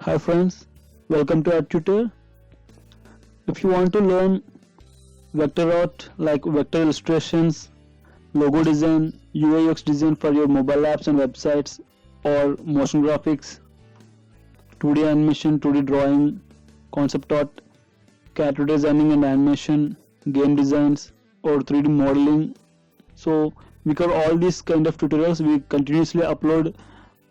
Hi friends, welcome to Arttutor. If you want to learn vector art like vector illustrations, logo design, UI UX design for your mobile apps and websites, or motion graphics, 2D animation, 2D drawing, concept art, character designing and animation, game designs, or 3D modeling. So we cover all these kind of tutorials. We continuously upload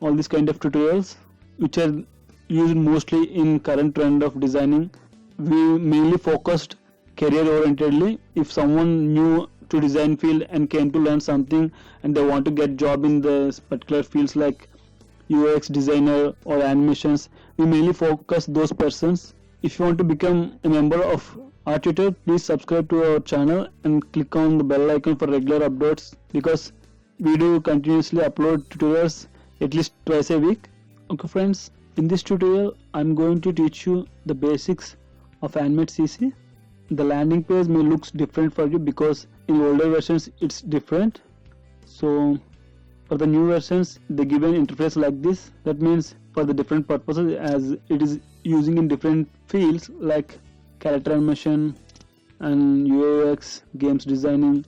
all these kind of tutorials which are used mostly in current trend of designing. We mainly focused career orientedly. If someone new to design field and came to learn something and they want to get job in the particular fields like UX designer or animations, we mainly focus those persons. If you want to become a member of Arttutor, please subscribe to our channel and click on the bell icon for regular updates, because we do continuously upload tutorials at least twice a week. Okay friends, in this tutorial I'm going to teach you the basics of Animate CC. The landing page may look different for you because in older versions it's different. So for the new versions they give an interface like this. That means for the different purposes, as it is using in different fields like character animation and UI UX, games designing,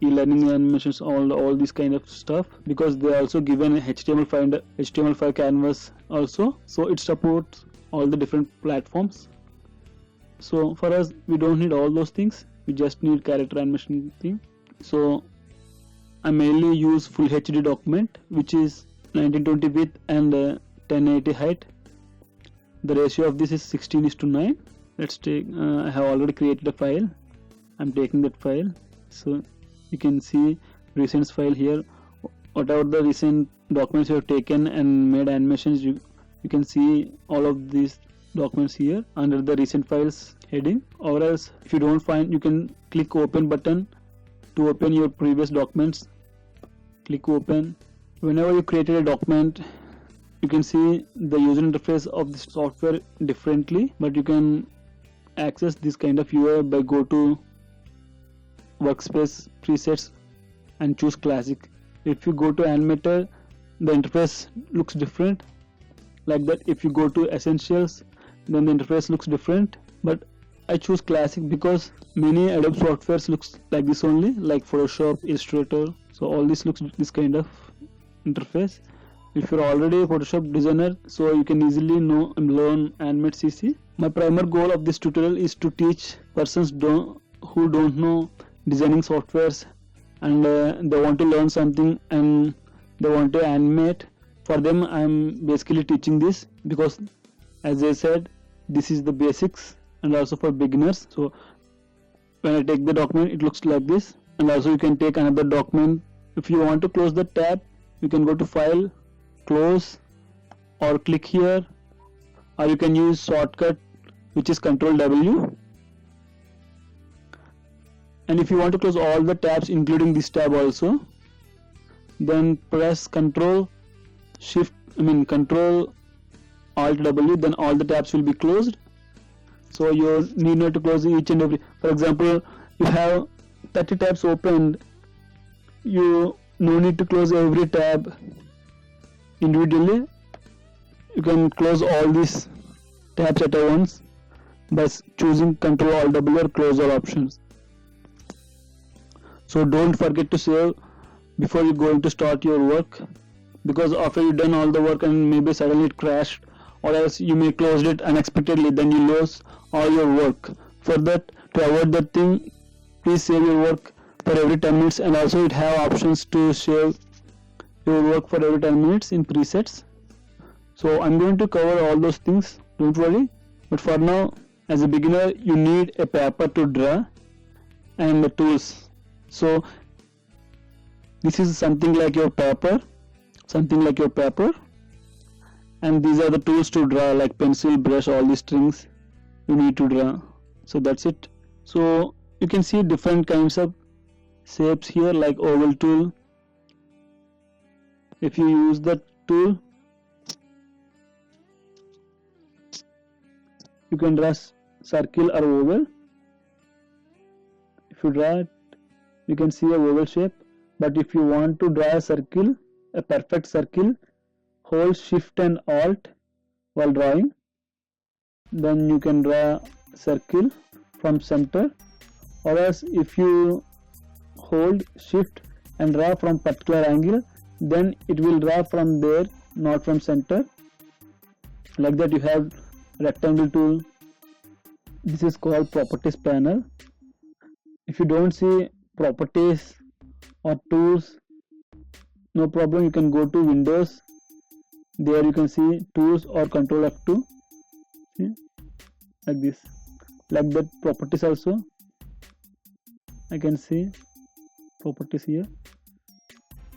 e-learning animations, all these kind of stuff, because they also given a HTML5 canvas also, so it supports all the different platforms. So for us, we don't need all those things, we just need character animation thing. So I mainly use full HD document, which is 1920 width and 1080 height. The ratio of this is 16:9. Let's take I have already created a file. I'm taking that file, so you can see recent file here. Whatever the recent documents you have taken and made animations, you can see all of these documents here under the recent files heading. Or else if you don't find, you can click open button to open your previous documents. Click open. Whenever you created a document, you can see the user interface of the software differently, but you can access this kind of UI by go to workspace presets and choose classic. If you go to animator, the interface looks different like that. If you go to essentials, then the interface looks different, but I choose classic because many Adobe softwares looks like this only, like Photoshop, Illustrator. So all this looks this kind of interface. If you're already a Photoshop designer, so you can easily learn Animate CC. My primary goal of this tutorial is to teach persons who don't know designing softwares and they want to learn something and they want to animate. For them I'm basically teaching this, because as I said, this is the basics and also for beginners. So when I take the document, it looks like this. And also you can take another document. If you want to close the tab, you can go to file, close, or click here, or you can use shortcut which is Ctrl W. And if you want to close all the tabs including this tab also, then press Ctrl Alt W, then all the tabs will be closed. So you need not to close each and every. For example, you have 30 tabs opened, you no need to close every tab individually. You can close all these tabs at once by choosing Ctrl Alt W or close all options. So don't forget to save before you going to start your work, because after you done all the work and maybe suddenly it crashed, or else you may close it unexpectedly, then you lose all your work. For that, to avoid that thing, please save your work for every 10 minutes, and also it have options to save your work for every 10 minutes in presets. So I'm going to cover all those things, don't worry. But for now, as a beginner, you need a paper to draw and the tools. So this is something like your paper, and these are the tools to draw, like pencil, brush, all these strings you need to draw. So that's it. So you can see different kinds of shapes here, like oval tool. If you use that tool, you can draw circle or oval. If you draw it, you can see a oval shape. But if you want to draw a circle, a perfect circle, hold Shift and Alt while drawing, then you can draw circle from center, or else if you hold shift and draw from particular angle, then it will draw from there, not from center. Like that you have rectangle tool. This is called properties panel. If you don't see properties or tools, no problem, you can go to Windows. There you can see tools or Control F2. See? Like this. Like that properties also. I can see properties here.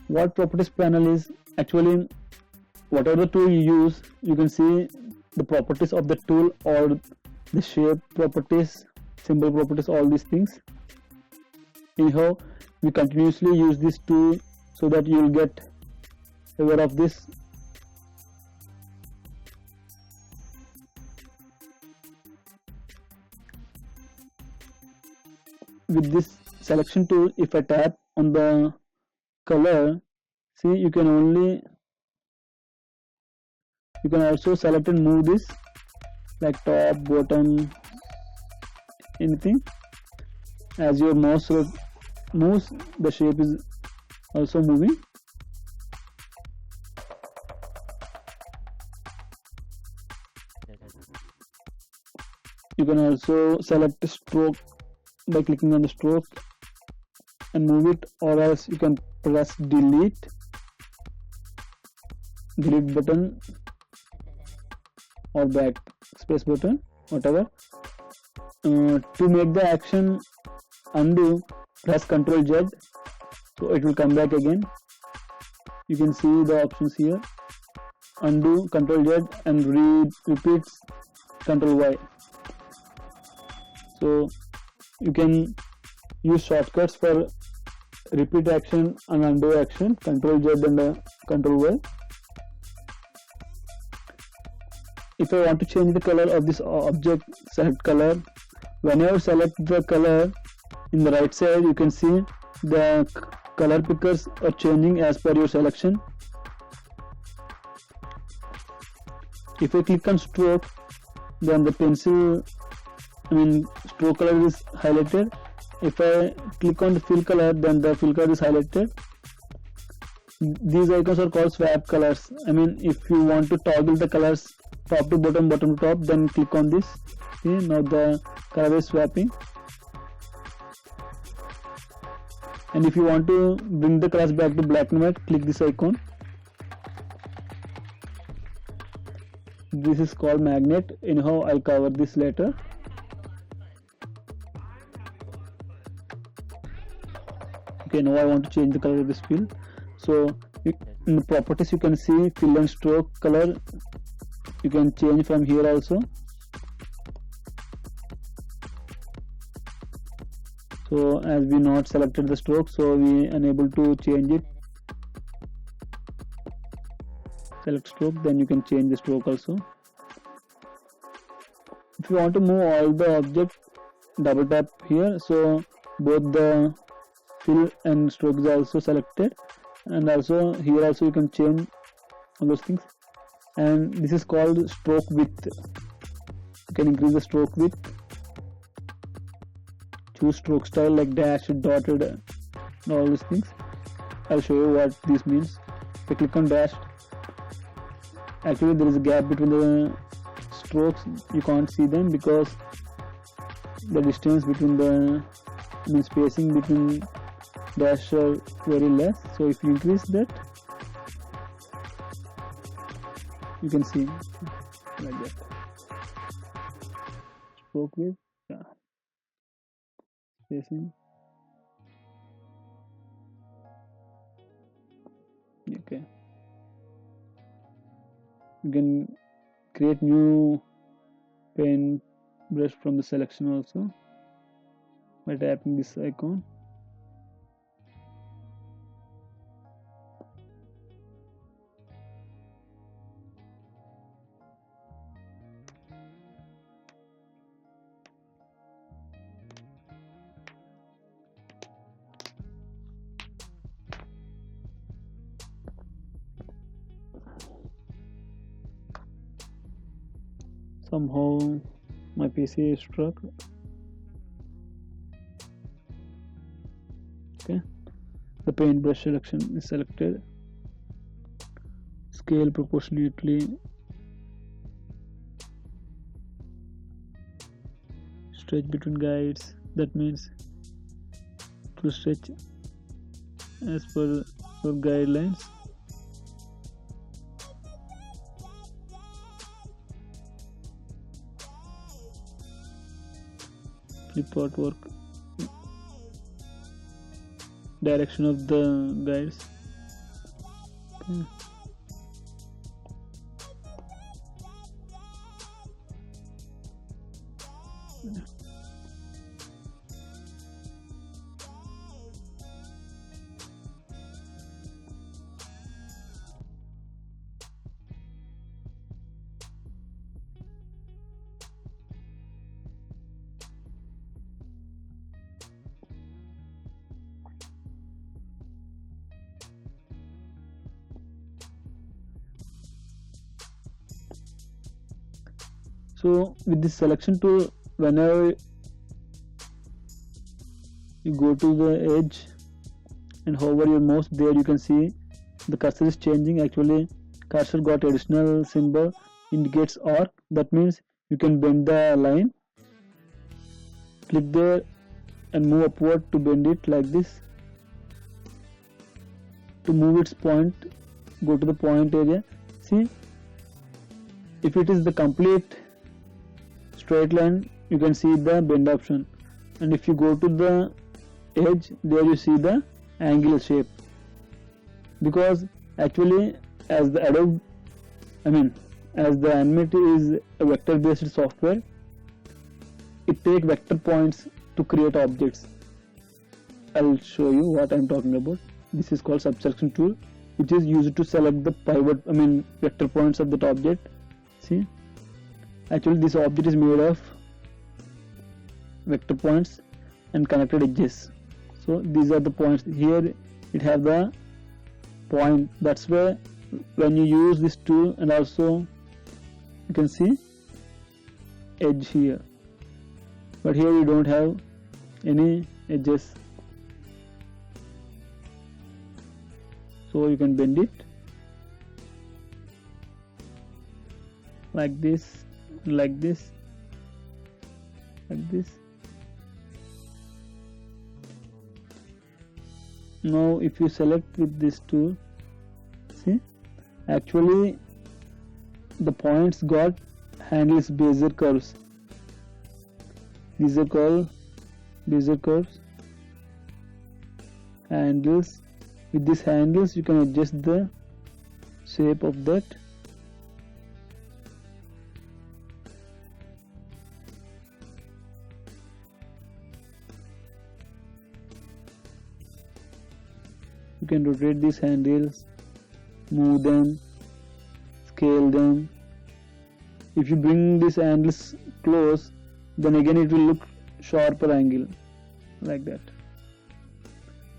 What properties panel is? Actually, whatever tool you use, you can see the properties of the tool or the shape properties, symbol properties, all these things. Anyhow, we continuously use this tool so that you will get aware of this. With this selection tool, if I tap on the color, see, you can also select and move this, like top, bottom, anything. As your mouse moves, the shape is also moving. You can also select stroke by clicking on the stroke and move it, or else you can press delete button or back space button, whatever. To make the action undo, press Ctrl Z, so it will come back again. You can see the options here: undo, Ctrl Z, and repeats Ctrl Y. So you can use shortcuts for repeat action and undo action, Ctrl Z and Ctrl Y. If I want to change the color of this object, select color. Whenever select the color, in the right side you can see the color pickers are changing as per your selection. If I click on stroke, then the pencil, stroke color is highlighted. If I click on the fill color, then the fill color is highlighted. These icons are called swap colors. If you want to toggle the colors top to bottom, bottom to top, then click on this. See, now the color is swapping. And if you want to bring the colors back to black and white, click this icon. This is called magnet. Anyhow, I'll cover this later. Okay, now I want to change the color of this fill. So in the properties you can see fill and stroke color. You can change from here also. So as we not selected the stroke, so we unable to change it. Select stroke, then you can change the stroke also. If you want to move all the object, double tap here, so both the fill and stroke is also selected, and also here also you can change all those things. And this is called stroke width. You can increase the stroke width. Choose stroke style like dashed, dotted, and all these things. I'll show you what this means. If I click on dashed, actually there is a gap between the strokes. You can't see them because the distance between the spacing between dash are very less. So if you increase that, you can see like that. Stroke width, yeah. Spacing. Okay. You can create new paintbrush from the selection also by tapping this icon. Somehow my PC is stuck. Okay, the paintbrush selection is selected. Scale proportionately. Stretch between guides, that means to stretch as per your guidelines. Clip artwork, direction of the guides. Okay. So with this selection tool, whenever you go to the edge and hover your mouse there, you can see the cursor is changing. Actually, cursor got additional symbol, indicates arc. That means you can bend the line. Click there and move upward to bend it like this. To move its point, go to the point area. See, if it is the complete straight line, you can see the bend option, and if you go to the edge, there you see the angle shape. Because actually, as the as the Animate is a vector based software, it takes vector points to create objects. I'll show you what I'm talking about. This is called subtraction tool, which is used to select the pivot, vector points of that object. See, actually this object is made of vector points and connected edges. So these are the points. Here it has the point. That's why when you use this tool, and also you can see edge here, but here you don't have any edges, so you can bend it like this, like this, like this. Now if you select with this tool, see, actually the points got handles, Bezier curves. These are called Bezier curves. Handles. With these handles you can adjust the shape of that. You can rotate these handles, move them, scale them. If you bring these handles close, then again it will look sharper angle, like that.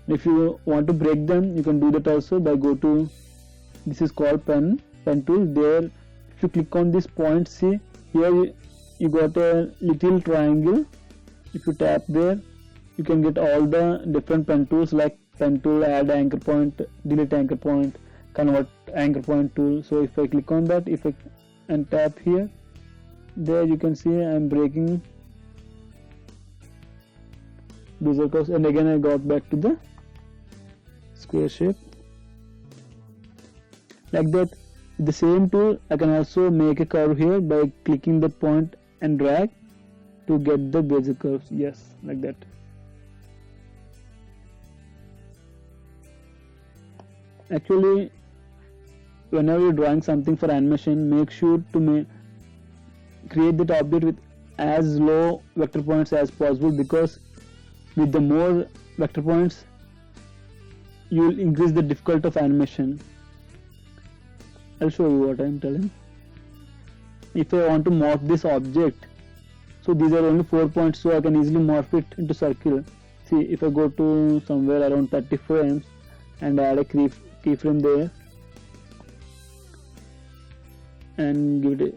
If you want to break them, you can do that also by go to, this is called pen tool. There, if you click on this point, see here you got a little triangle. If you tap there, you can get all the different pen tools, like pen tool, add anchor point, delete anchor point, convert anchor point tool. So if I click on that, and tap here, there you can see I am breaking Bezier curves, and again I got back to the square shape. Like that, with the same tool I can also make a curve here by clicking the point and drag to get the Bezier curves. Yes, like that. Actually, whenever you're drawing something for animation, make sure to create that object with as low vector points as possible, because with the more vector points you will increase the difficulty of animation. I'll show you what I'm telling. If I want to morph this object, so these are only 4 points, so I can easily morph it into circle. See, if I go to somewhere around 30 frames and add a keyframe there and give it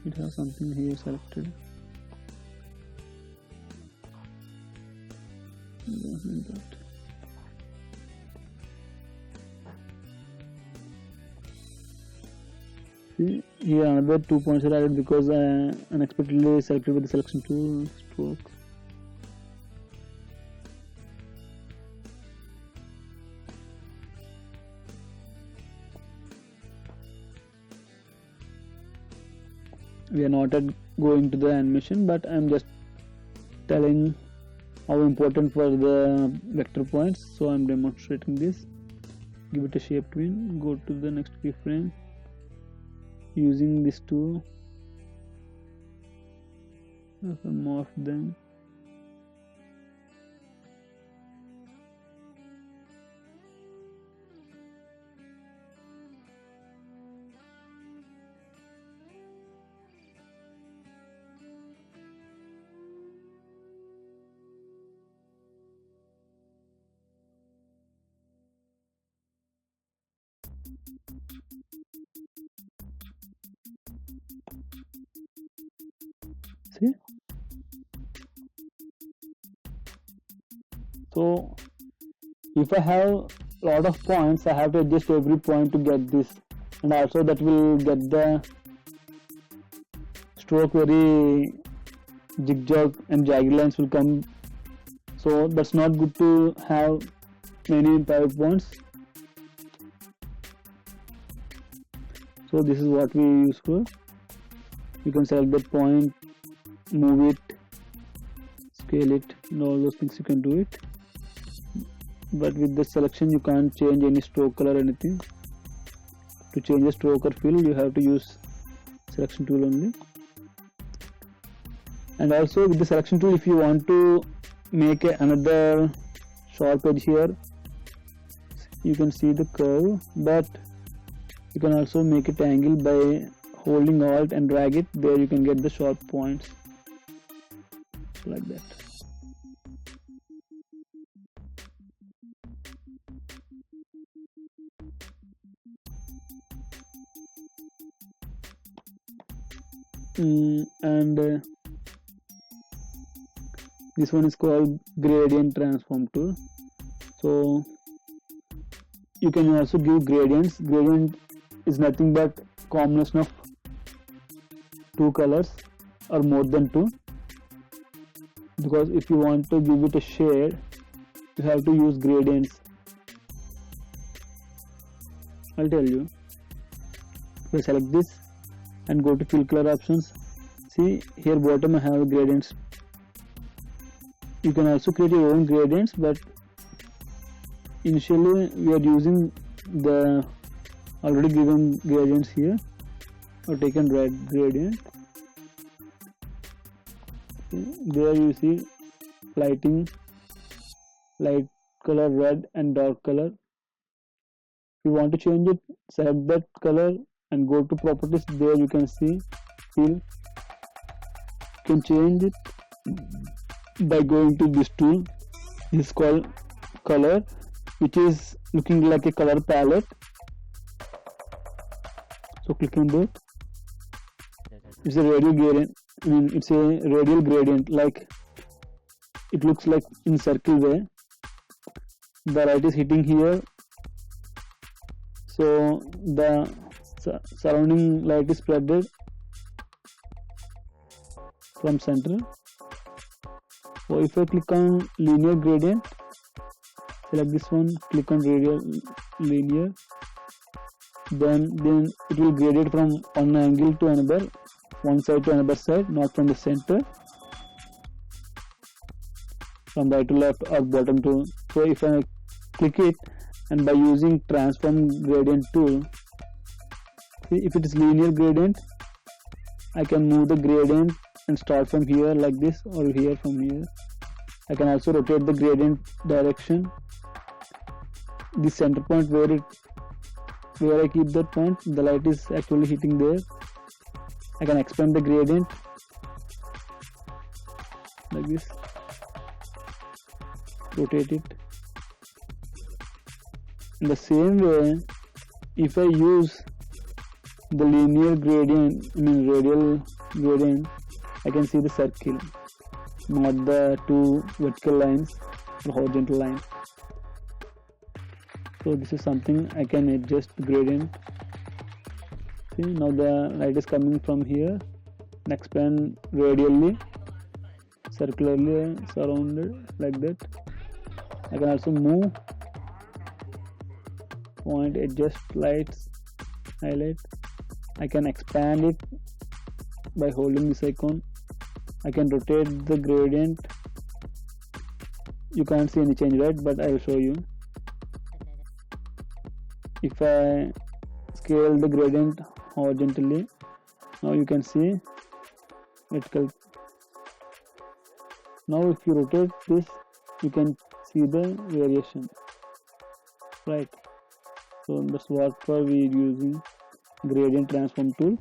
it has something here selected. See, here another 2 points are added because I unexpectedly selected with the selection tool stroke. We are not going to the animation, but I'm just telling how important for the vector points, so I'm demonstrating this. Give it a shape tween, go to the next keyframe using this tool, morph them. See? So if I have a lot of points, I have to adjust every point to get this, and also that will get the stroke very zigzag and jagged lines will come, so that's not good to have many points. So this is what we use for. You can select that point, move it, scale it, and all those things you can do it. But with the selection you can't change any stroke color or anything. To change the stroke or fill you have to use selection tool only. And also with the selection tool, if you want to make another sharp edge here, you can see the curve, but you can also make it angle by holding Alt and drag it. There you can get the sharp points like that. And this one is called gradient transform tool. So you can also give gradients. Gradient is nothing but combination of two colors or more than two, because if you want to give it a shade you have to use gradients. I'll tell you. So select this and go to fill color options. See here bottom I have gradients. You can also create your own gradients, but initially we are using the already given gradients here, or taken red gradient. Okay. There you see lighting, light color red and dark color. If you want to change it, select that color and go to properties. There you can see fill. You can change it by going to this tool. This is called color, which is looking like a color palette. So click on that. It's a radial gradient. It's a radial gradient, like it looks like in circle way. The light is hitting here, so the surrounding light is spreaded from center. So if I click on linear gradient, select this one, click on radial linear, then it will grade it from one angle to another, one side to another side, not from the center, from right to left or bottom to. So if I click it, and by using transform gradient tool, if it is linear gradient, I can move the gradient and start from here like this, or here from here. I can also rotate the gradient direction. The center point where I keep that point, the light is actually hitting there. I can expand the gradient like this, rotate it. In the same way, if I use the linear gradient, radial gradient, I can see the circle, not the two vertical lines or horizontal lines. So this is something I can adjust the gradient. See, now the light is coming from here and expand radially, circularly surrounded like that. I can also move, point, adjust lights, highlight. I can expand it by holding this icon. I can rotate the gradient. You can't see any change, right? But I will show you. If I scale the gradient horizontally, now you can see vertical. Now if you rotate this, you can see the variation, right? So that's what for we using gradient transform tool.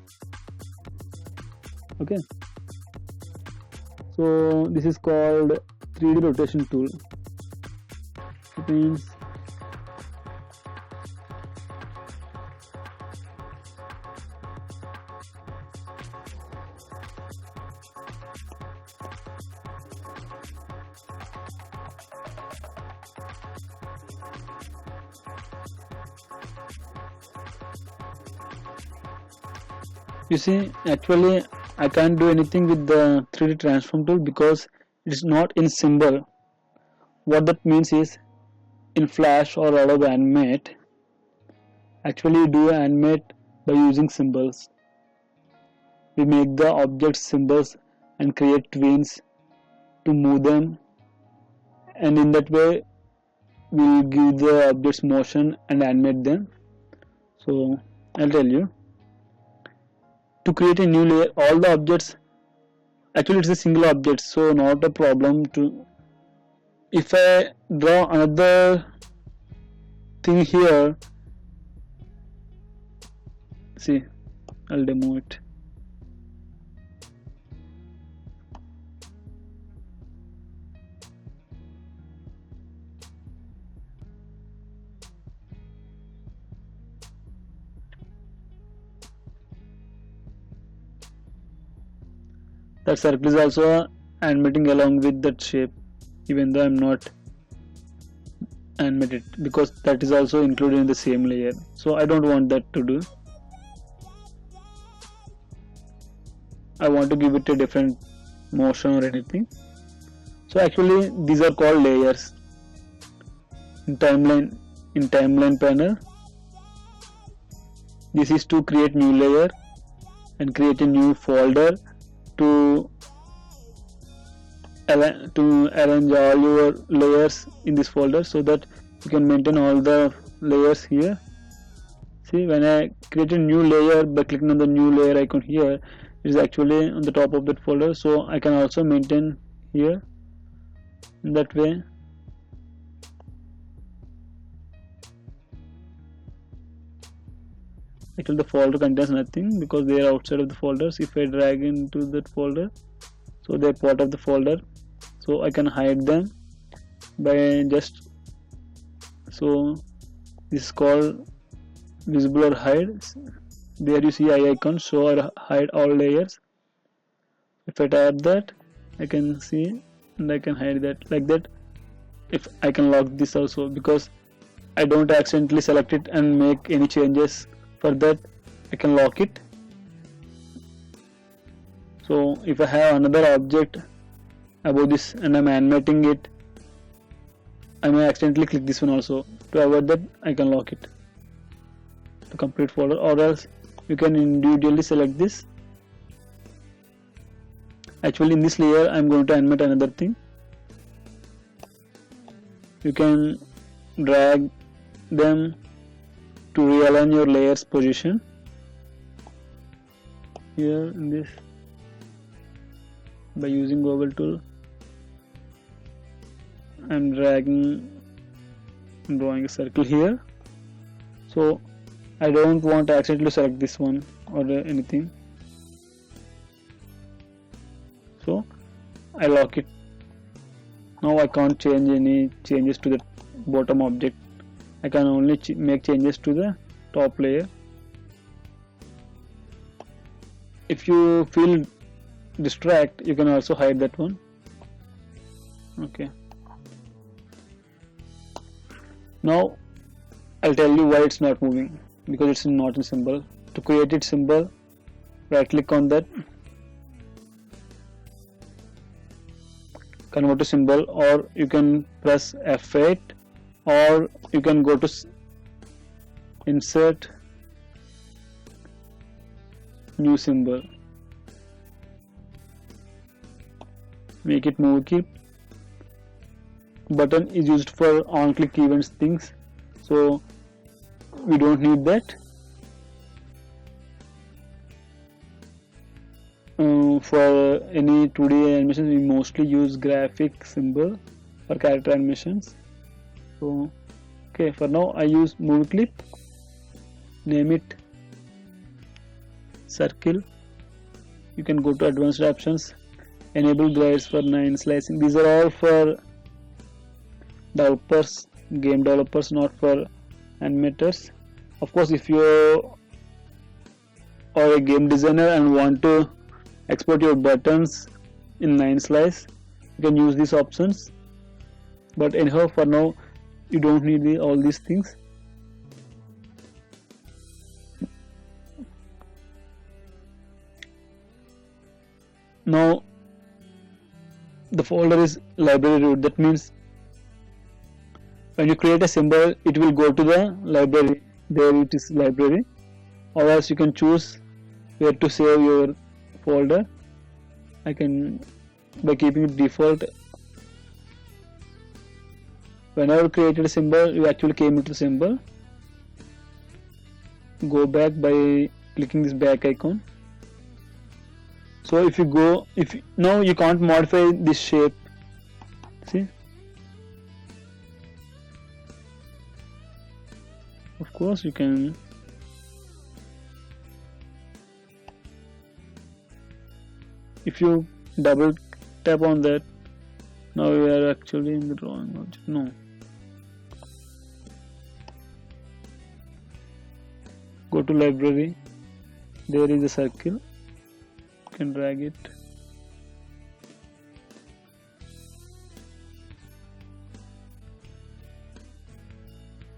Okay, so this is called 3D rotation tool. It means you see, actually I can't do anything with the 3D transform tool because it is not in symbol. What that means is, in Flash or Adobe Animate, actually you do animate by using symbols. We make the object symbols and create tweens to move them, and in that way we will give the objects motion and animate them. So I'll tell you. To create a new layer, all the objects, actually it's a single object, so not a problem to. If I draw another thing here, see, I'll demo it. That circle is also animating along with that shape, even though I'm not animated, because that is also included in the same layer. So I don't want that to do. I want to give it a different motion or anything. So actually these are called layers in timeline panel. This is to create new layer and create a new folder to arrange all your layers in this folder, so that you can maintain all the layers here. See, when I create a new layer by clicking on the new layer icon here, it is actually on the top of that folder, so I can also maintain here in that way. Actually the folder contains nothing because they are outside of the folders. If I drag into that folder, so they are part of the folder, so I can hide them by just, so this is called visible or hide. There you see eye icon, show or hide all layers. If I tap that, I can see and I can hide that like that. If I can lock this also, because I don't accidentally select it and make any changes. For that I can lock it. So if I have another object above this and I'm animating it, I may accidentally click this one also. To avoid that, I can lock it, the complete folder, or else you can individually select this. Actually in this layer I'm going to animate another thing. You can drag them to realign your layers position here in this by using Google tool. I'm drawing a circle here, so I don't want to accidentally select this one or anything, so I lock it. Now I can't change any changes to the bottom object. I can only make changes to the top layer. if you feel distract, you can also hide that one. Okay, now I'll tell you why it's not moving, because it's not a symbol. To create its symbol, right click on that, convert to symbol, or you can press F8, or you can go to insert new symbol, make it move keep. Button is used for on click events things, so we don't need that. For any 2D animations, we mostly use graphic symbol for character animations. So okay, for now I use movie clip, name it circle. You can go to advanced options, enable guides for 9 slicing. These are all for developers, game developers, not for animators. Of course, if you are a game designer and want to export your buttons in 9 slice, you can use these options. But anyhow, for now you don't need all these things. Now the folder is library root. That means when you create a symbol, it will go to the library. There it is, library. Or else you can choose where to save your folder. I can, by keeping it default, whenever you created a symbol, you actually came into the symbol. Go back by clicking this back icon. So if you go, now you can't modify this shape. See, of course you can. If you double tap on that, now we are actually in the drawing object. No, go to library, there is a circle, you can drag it.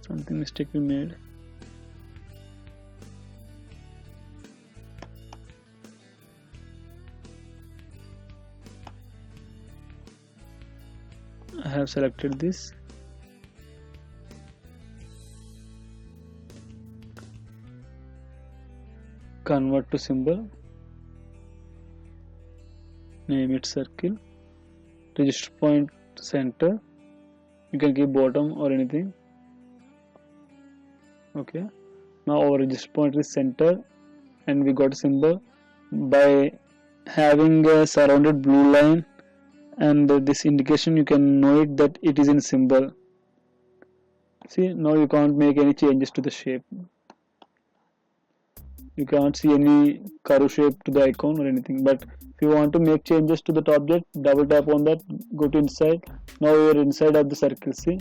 Something mistake we made. I have selected this. Convert to symbol, name it circle, register point center, you can keep bottom or anything. Okay, now our register point is center and we got a symbol. By having a surrounded blue line and this indication, you can know it that it is in symbol. See, now you can't make any changes to the shape. You can't see any curve shape to the icon or anything. But if you want to make changes to that object, double tap on that, go to inside. Now you are inside of the circle. See,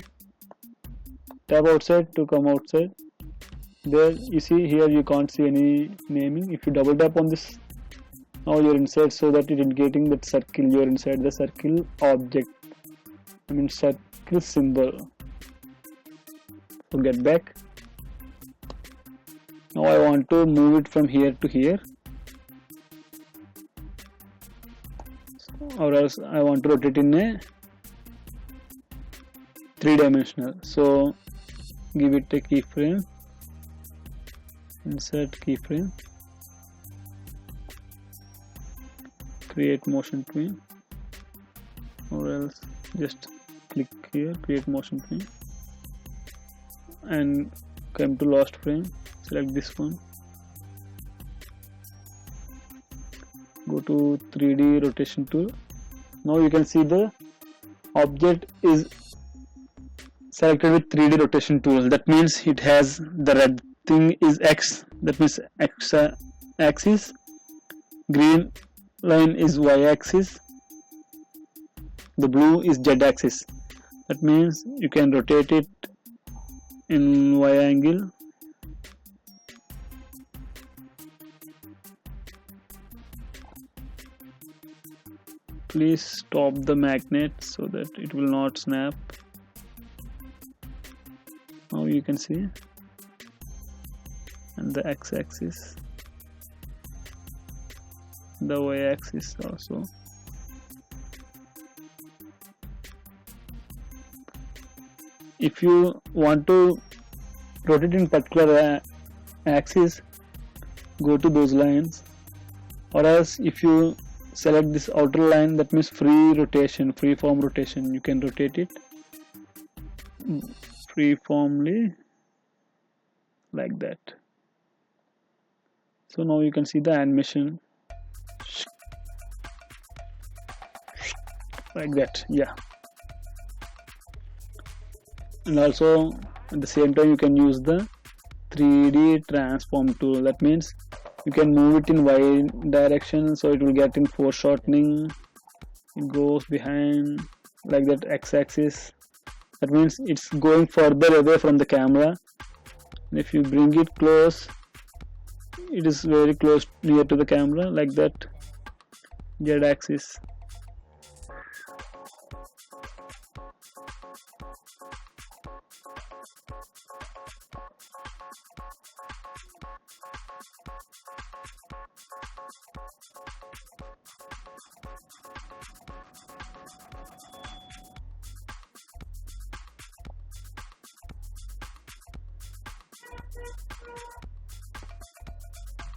tap outside to come outside. There you see, here you can't see any naming. If you double tap on this, now you're inside, so that it is getting that circle. You're inside the circle object, I mean circle symbol. So get back. Now I want to move it from here to here, or else I want to rotate in a 3-dimensional. So give it a keyframe, insert keyframe, create motion tween, or else just click here, create motion tween, and come to last frame, select this one, go to 3D rotation tool. Now you can see the object is selected with 3D rotation tool. That means it has the red thing is X, that means X axis, green line is Y axis, the blue is Z axis. That means you can rotate it in Y angle, please stop the magnet so that it will not snap. Now you can see, and the x-axis, the y-axis also. If you want to rotate in particular axis, go to those lines, or else if you select this outer line, that means free rotation, free form rotation, you can rotate it free-formly like that. So now you can see the animation like that. Yeah, and also at the same time you can use the 3D transform tool. That means you can move it in y direction, so it will get in foreshortening, it goes behind like that, x-axis. That means it's going further away from the camera, and if you bring it close, it is very close near to the camera like that, z-axis.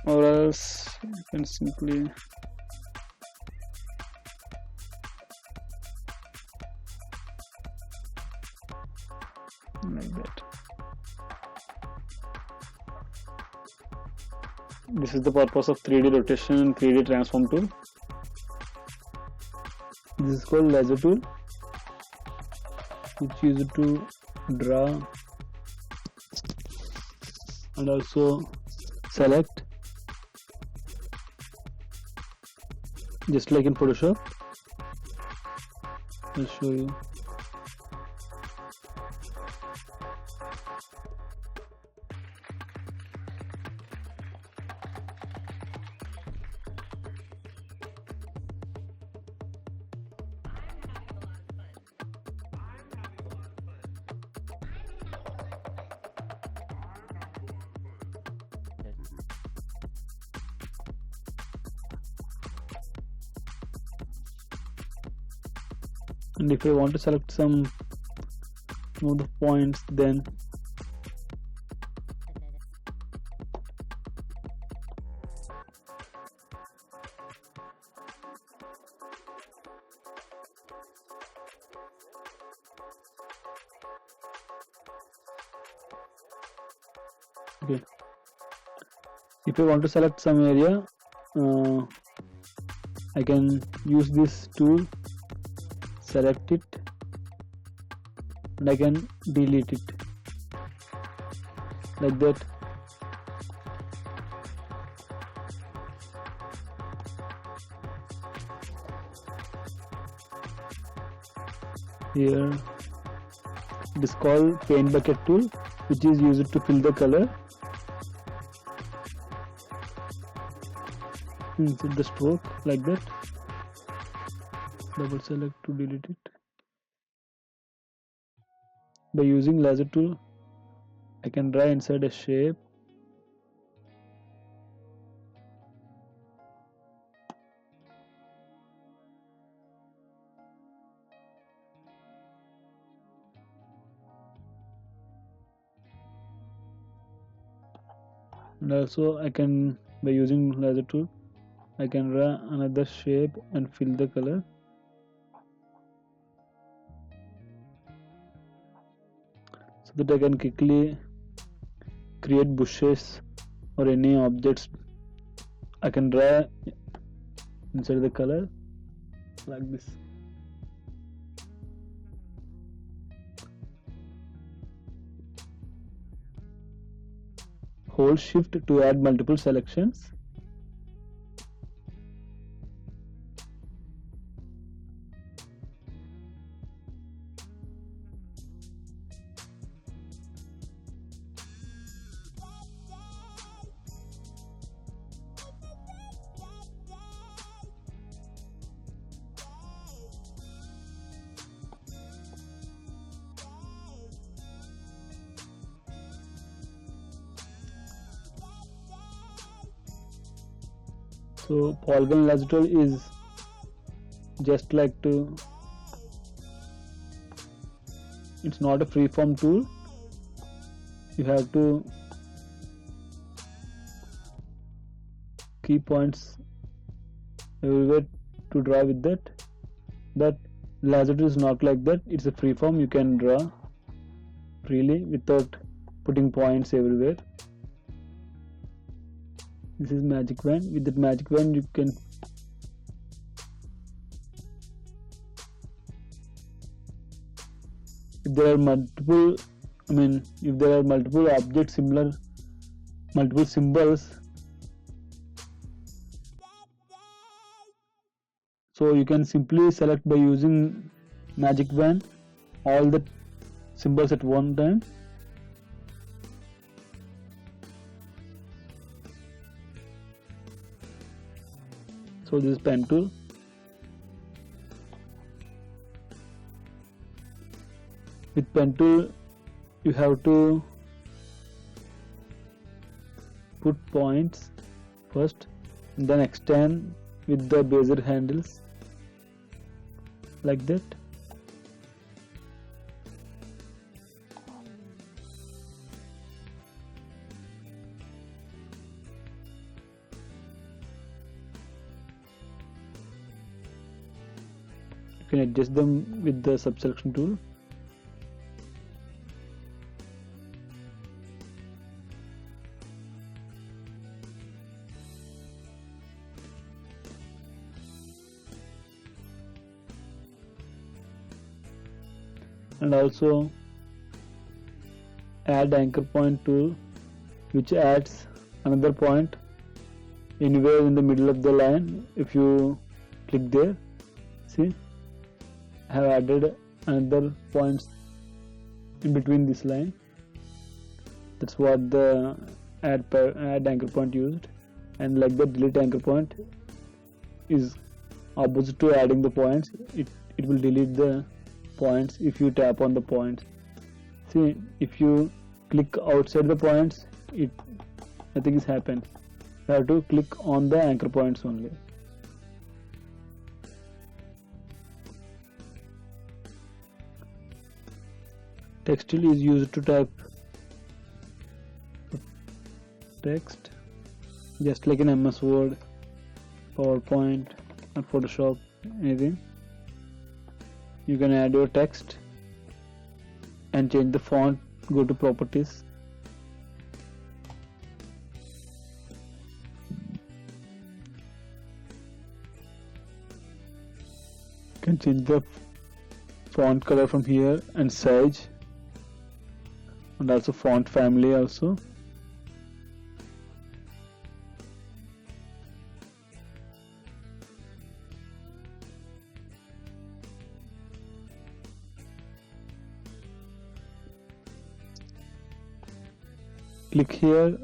Or else you can simply like that. This is the purpose of 3D rotation and 3D transform tool. This is called laser tool, which is used to draw and also select, just like in Photoshop. I'll show you. And if I want to select some of the points, then okay, if I want to select some area, I can use this tool, select it, and I can delete it like that. Here it is called paint bucket tool, which is used to fill the color inside the stroke like that. Double select to delete it. By using laser tool, I can draw inside a shape. And also I can, by using laser tool, I can draw another shape and fill the color. So that I can quickly create bushes or any objects. I can draw inside the color like this. Hold shift to add multiple selections. So polygon lasso tool is just like to, it's not a freeform tool. You have to key points everywhere to draw with that. But lasso tool is not like that. It's a freeform. You can draw freely without putting points everywhere. This is magic wand. With that magic wand, you can if there are multiple, if there are multiple objects similar, multiple symbols, so you can simply select by using magic wand all the symbols at one time. So this is pen tool. With pen tool, you have to put points first, and then extend with the bezier handles like that. You can adjust them with the subselection tool. And also add anchor point tool, which adds another point anywhere in the middle of the line. If you click there, see, I have added another points in between this line. That's what the add anchor point used. And like the delete anchor point is opposite to adding the points. It will delete the points if you tap on the points. See, if you click outside the points, nothing is happened. You have to click on the anchor points only. Text tool is used to type text, just like in MS Word, PowerPoint, or Photoshop, anything. You can add your text and change the font. Go to properties, you can change the font color from here and size, and also font family also. Click here,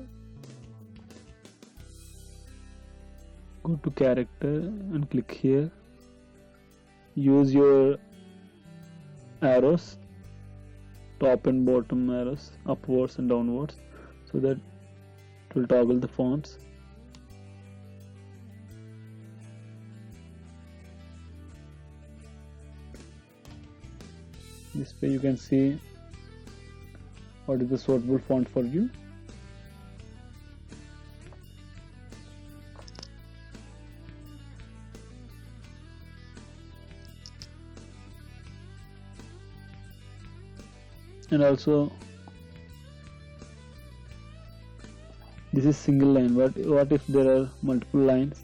go to character and click here. Use your arrows, top and bottom arrows, upwards and downwards, so that it will toggle the fonts. This way you can see what is the suitable font for you. And also this is single line, but what if there are multiple lines?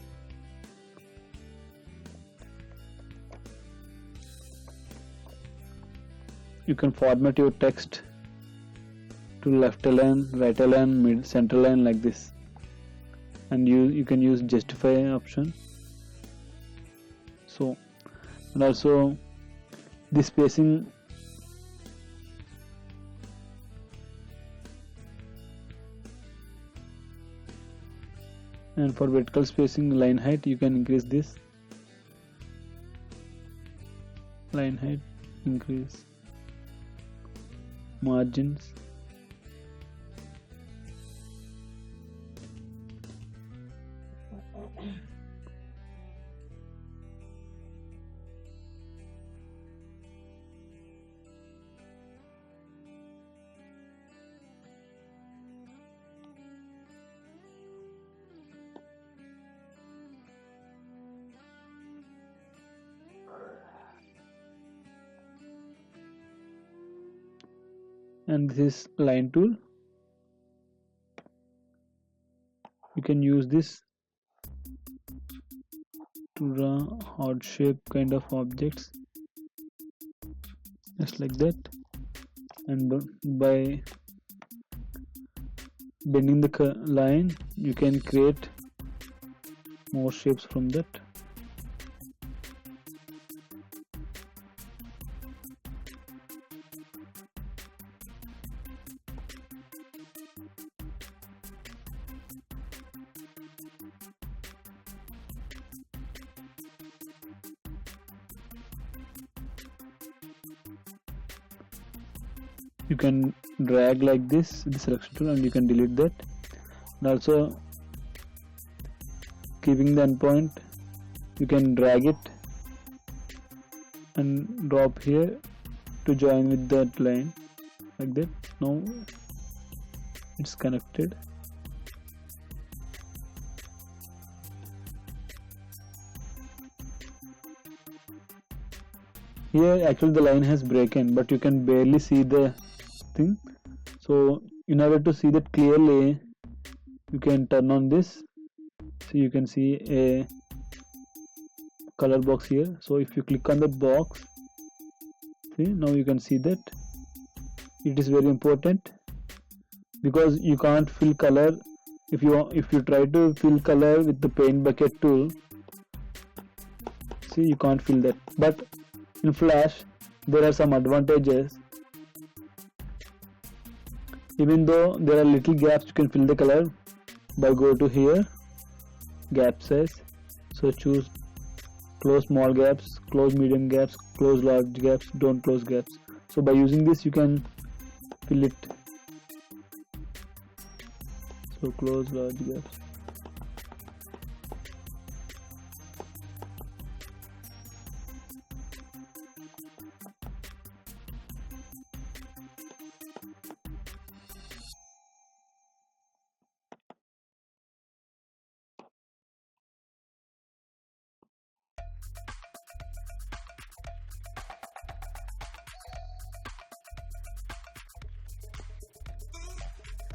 You can format your text to left align, right align, mid, center line, like this, and you can use justify option. So, and also this spacing, and for vertical spacing, line height, you can increase this line height, increase margins. and this is line tool. You can use this to draw hard shape kind of objects, just like that, and by bending the line you can create more shapes from that. You can drag like this with the selection tool and you can delete that, and also keeping the endpoint you can drag it and drop here to join with that line like that. Now it's connected. Here actually the line has broken, but you can barely see the thing. So in order to see that clearly, you can turn on this, so you can see a color box here. So if you click on that box, see, now you can see that it is very important, because you can't fill color if you try to fill color with the paint bucket tool. See, you can't fill that, but in Flash there are some advantages. Even though there are little gaps, you can fill the color by go to here, gap size. So choose close small gaps, close medium gaps, close large gaps, don't close gaps. So by using this you can fill it. So close large gaps.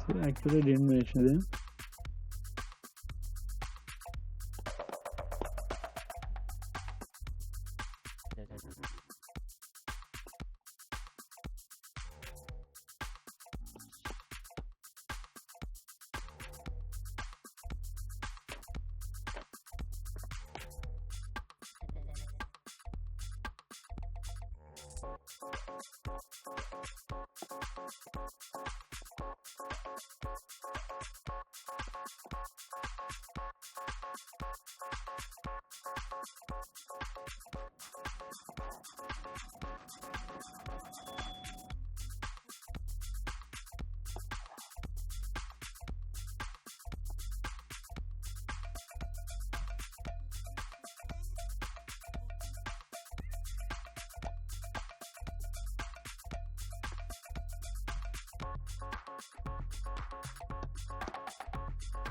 So actually I didn't mention them.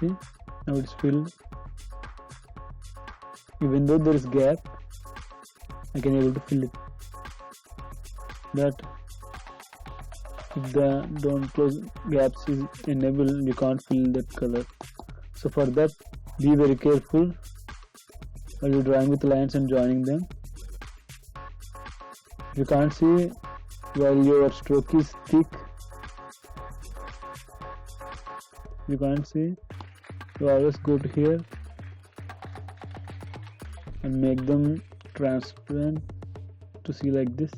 See, now it's filled. Even though there is gap, I can able to fill it. But if the don't close gaps is enabled, you can't fill that color. So for that, be very careful while you're drawing with lines and joining them. If you can't see while your stroke is thick, you can't see, you always go to here and make them transparent to see like this.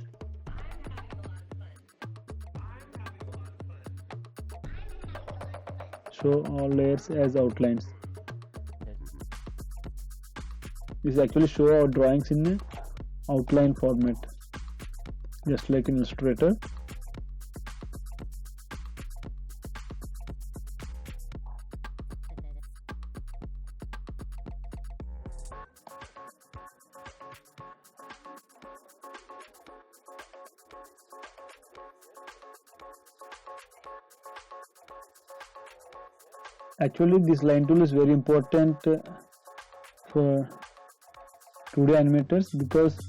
Show all layers as outlines. This actually show our drawings in an outline format, just like in Illustrator. Actually, this line tool is very important for 2D animators, because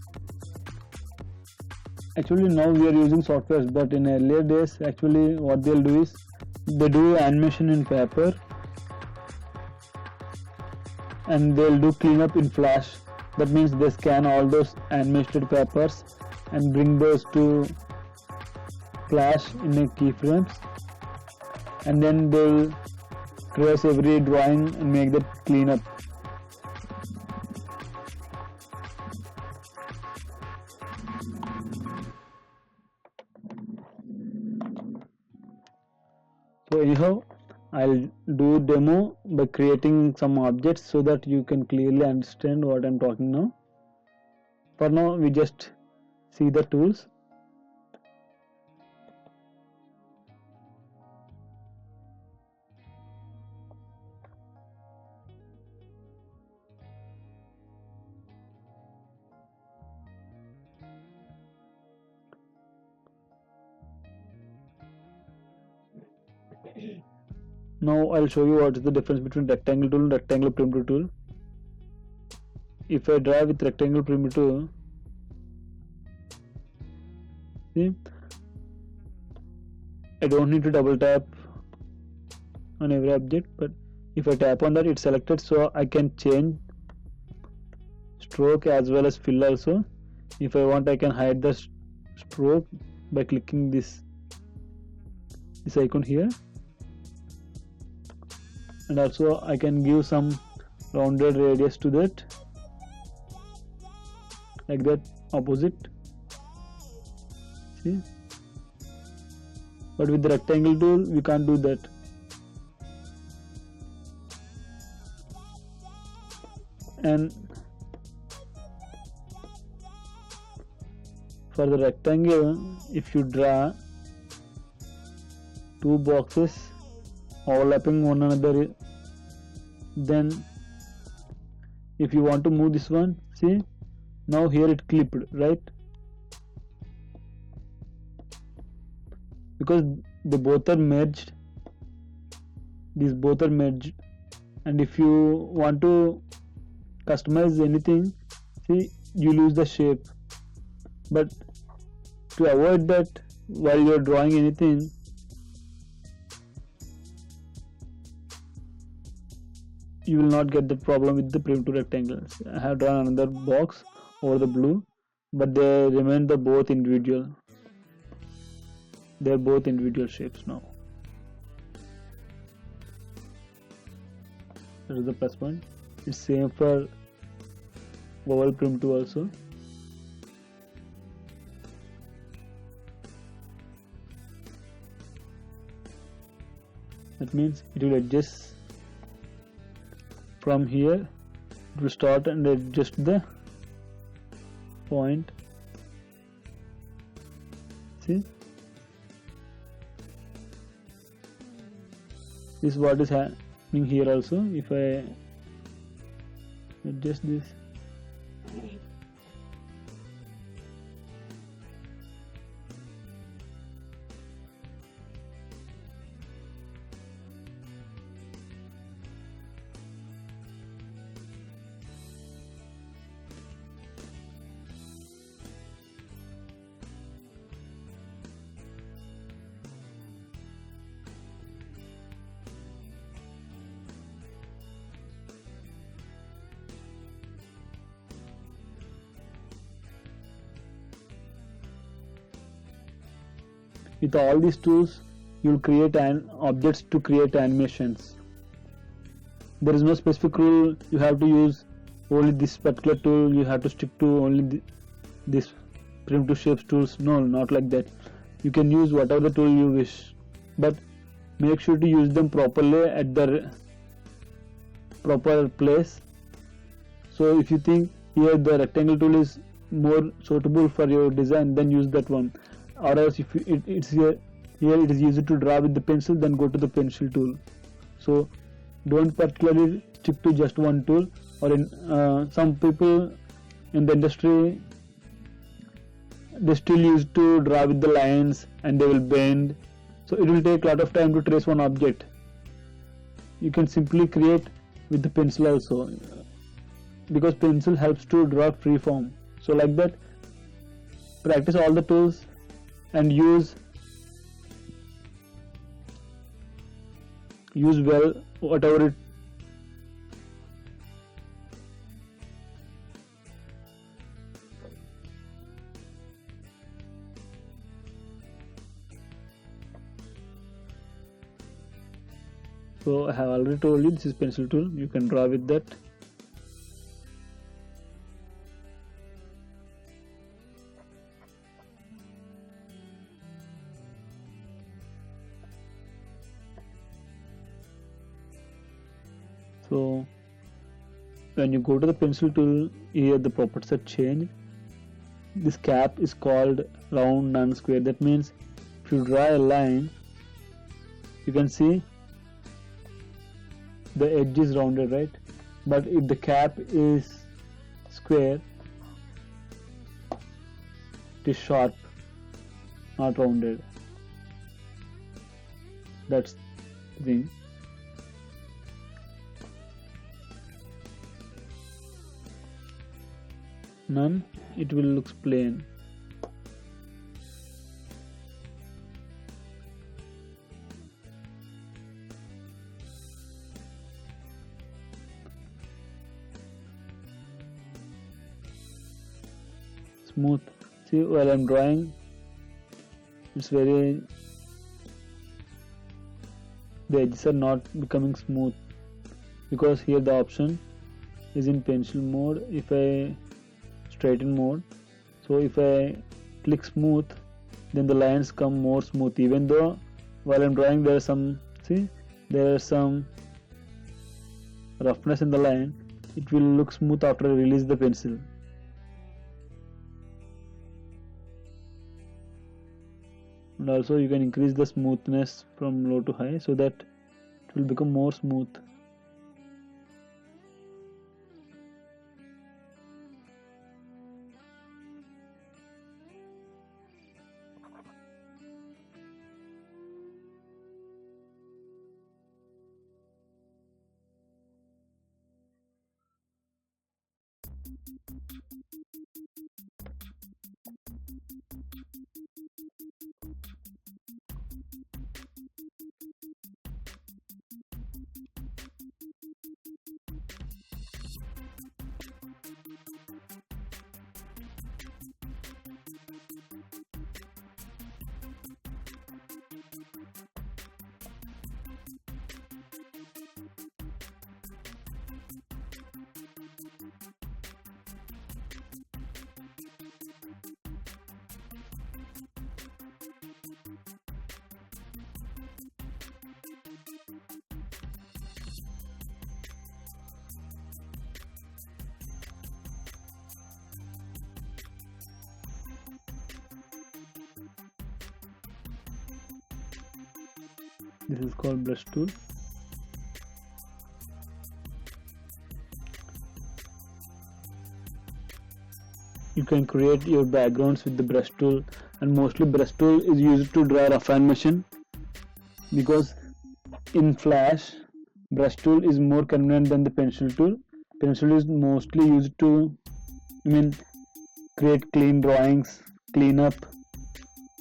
Actually now we are using softwares, but in earlier days actually what they'll do is they do animation in paper and they'll do cleanup in Flash. That means they scan all those animated papers and bring those to Flash in a keyframes, and then they'll trace every drawing and make that cleanup. So anyhow, I'll do demo by creating some objects so that you can clearly understand what I'm talking now. For now, we just see the tools. Now I'll show you what is the difference between rectangle tool and rectangle primitive tool. If I draw with rectangle primitive, see, I don't need to double tap on every object, but if I tap on that, it's selected, so I can change stroke as well as fill also. If I want, I can hide the stroke by clicking this icon here, and also I can give some rounded radius to that, like that, opposite. See, but with the rectangle tool we can't do that. And for the rectangle, if you draw two boxes overlapping one another, then if you want to move this one, see, now here it clipped, right? Because they both are merged, these both are merged. And if you want to customize anything, see, you lose the shape. But to avoid that, while you're drawing anything, you will not get the problem with the primitive rectangles. I have drawn another box over the blue, but they remain the both individual. They're both individual shapes now. That is the plus point. It's same for vowel primitive also. That means it will adjust from here. It will start and adjust the point. See, this is what is happening here also. If I adjust this, with all these tools, you'll create objects to create animations. There is no specific rule you have to use only this particular tool, you have to stick to only this primitive shapes tools. No, not like that. You can use whatever the tool you wish, but make sure to use them properly at the proper place. So if you think here the rectangle tool is more suitable for your design, then use that one. Or else if it's here it is easy to draw with the pencil, then go to the pencil tool. So don't particularly stick to just one tool. Or in some people in the industry, they still used to draw with the lines and they will bend, so it will take a lot of time to trace one object. You can simply create with the pencil also, because pencil helps to draw free form. So like that, practice all the tools and use well whatever it. So I have already told you this is pencil tool, you can draw with that. So when you go to the pencil tool, here the properties are changed. This cap is called round non-square. That means if you draw a line, you can see the edge is rounded, right? But if the cap is square, it is sharp, not rounded. That's the thing. None, it will look plain. Smooth. See, while I'm drawing, it's very, the edges are not becoming smooth because here the option is in pencil mode. If I straighten mode, so if I click smooth, then the lines come more smooth. Even though while I'm drawing there is some, see, there is some roughness in the line, it will look smooth after I release the pencil. And also you can increase the smoothness from low to high so that it will become more smooth. This is called brush tool. You can create your backgrounds with the brush tool, and mostly brush tool is used to draw rough animation because in Flash brush tool is more convenient than the pencil tool. Pencil is mostly used to, create clean drawings, clean up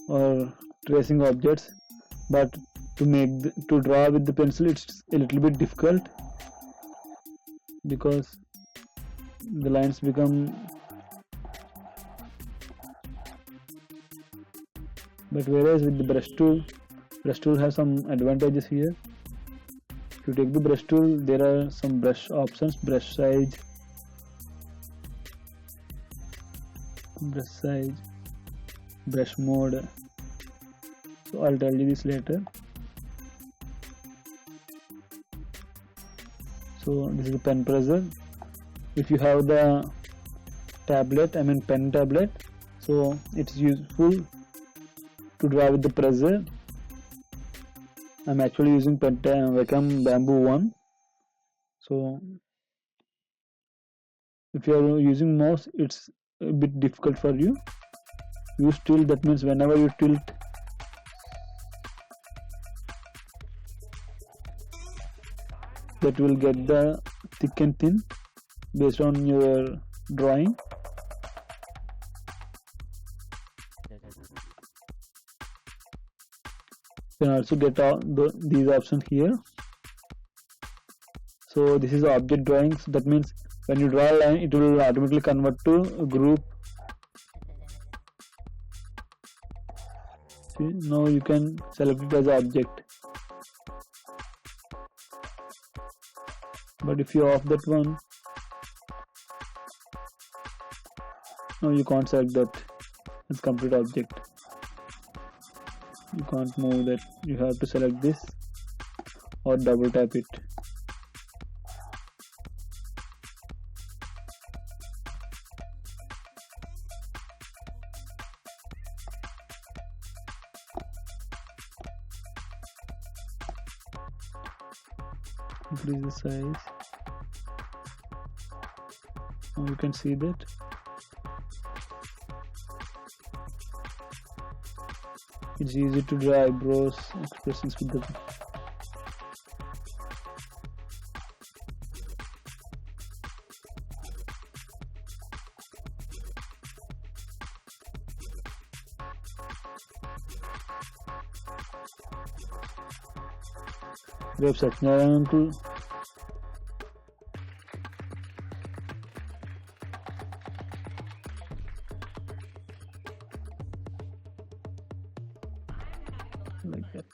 or tracing objects, but to draw with the pencil it's a little bit difficult because the lines become, but whereas with the brush tool has some advantages here. If you take the brush tool, there are some brush options, brush size, brush mode. So I'll tell you this later. So this is the pen pressure. If you have the tablet, pen tablet, so it's useful to draw with the pressure. I'm actually using Wacom Bamboo 1. So if you are using mouse, it's a bit difficult for you. Use tilt, that means whenever you tilt, that will get the thick and thin based on your drawing. You can also get all these options here. So this is object drawing. So that means when you draw a line, it will automatically convert to a group. See, now you can select it as object. But if you off that one, no, you can't select that. It's complete object. You can't move that. You have to select this or double tap it. Increase the size. Now you can see that. It's easy to draw eyebrows, expressions with the website. Now I want to like that.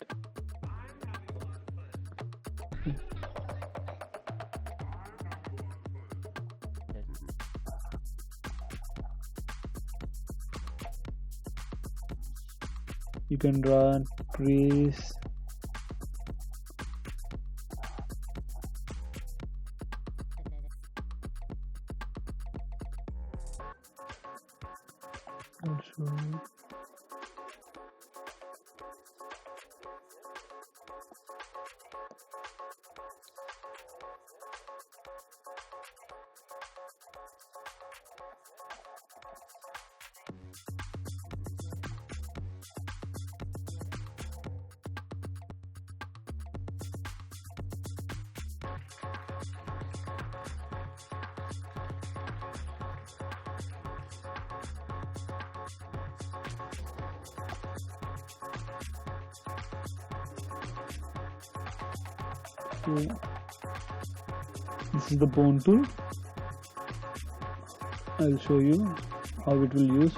You can draw trees. I'll show you. So this is the bone tool. I'll show you how it will use.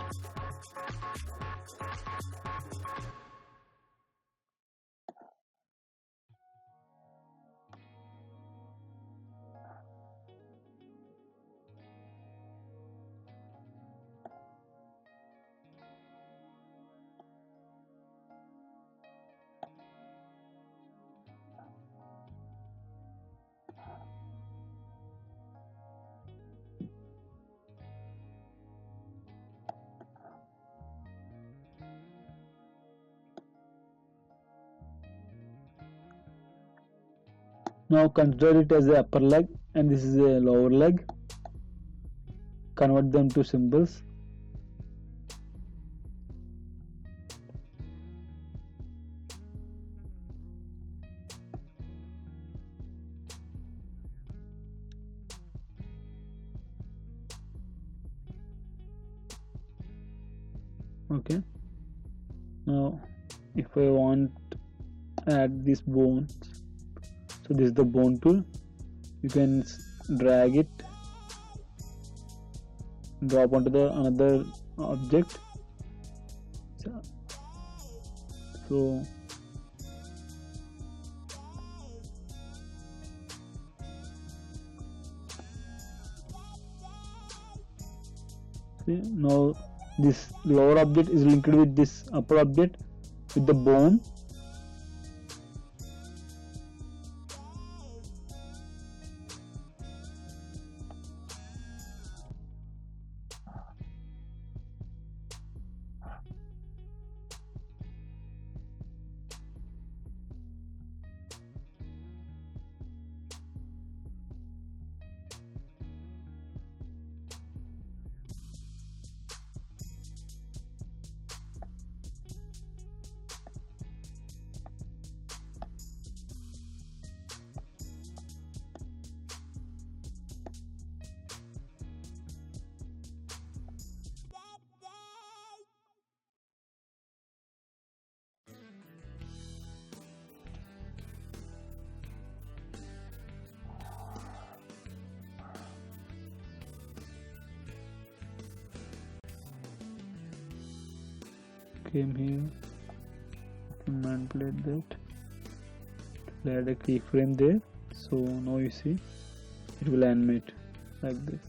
Now consider it as the upper leg and this is a lower leg. Convert them to symbols. Okay. Now if I want to add these bones, so this is the bone tool. You can drag it, drop onto the another object. So see, now this lower object is linked with this upper object with the bone. came here, manipulate that, add a keyframe there. So now you see it will animate like this.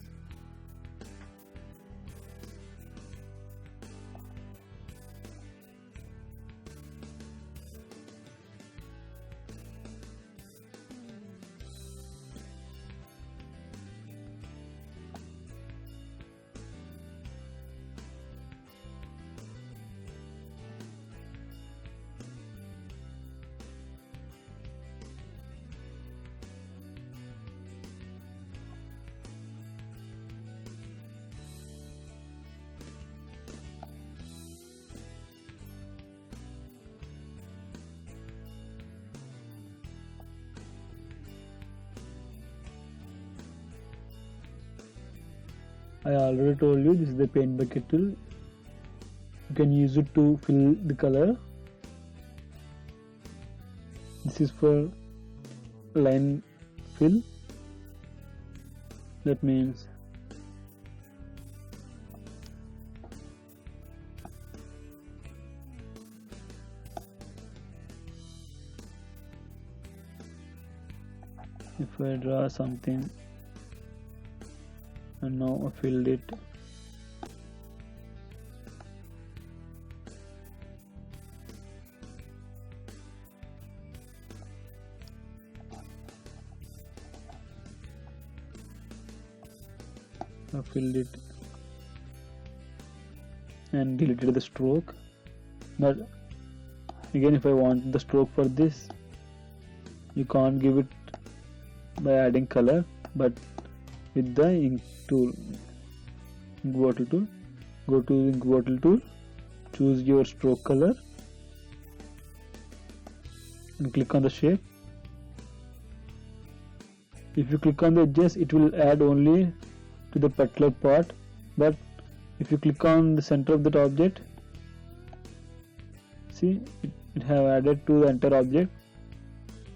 I already told you this is the paint bucket tool. You can use it to fill the color. This is for line fill. That means if I draw something and now I filled it, and deleted the stroke. But again, if I want the stroke for this, you can't give it by adding color, but with the ink tool, ink bottle tool, go to ink bottle tool, choose your stroke color and click on the shape. If you click on the edges, it will add only to the particular part, but if you click on the center of that object, see it have added to the entire object.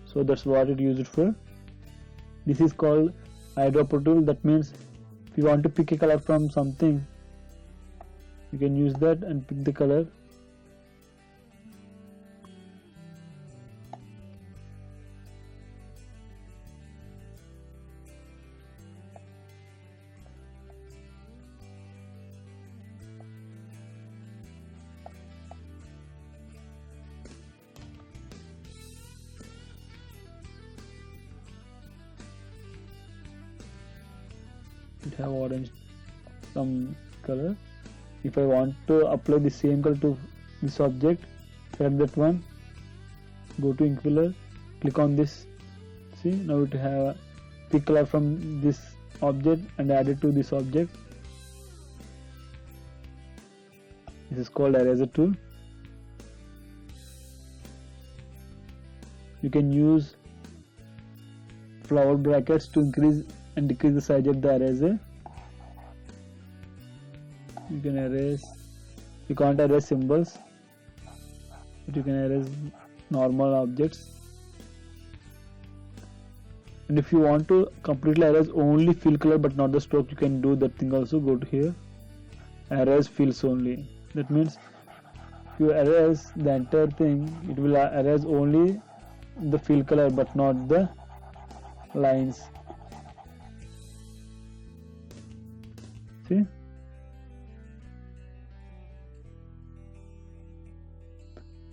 So that's what it used for. This is called eyedropper tool. That means if you want to pick a color from something, you can use that and pick the color. It have orange some color. If I want to apply the same color to this object, select that one, go to ink filler, click on this. See, now it have pick color from this object and add it to this object. This is called eraser tool. You can use flower brackets to increase and decrease the size of the eraser. You can erase, you can't erase symbols, but you can erase normal objects. And if you want to completely erase only fill color but not the stroke, you can do that thing also. Go to here, erase fills only. That means if you erase the entire thing, it will erase only the fill color but not the lines. See?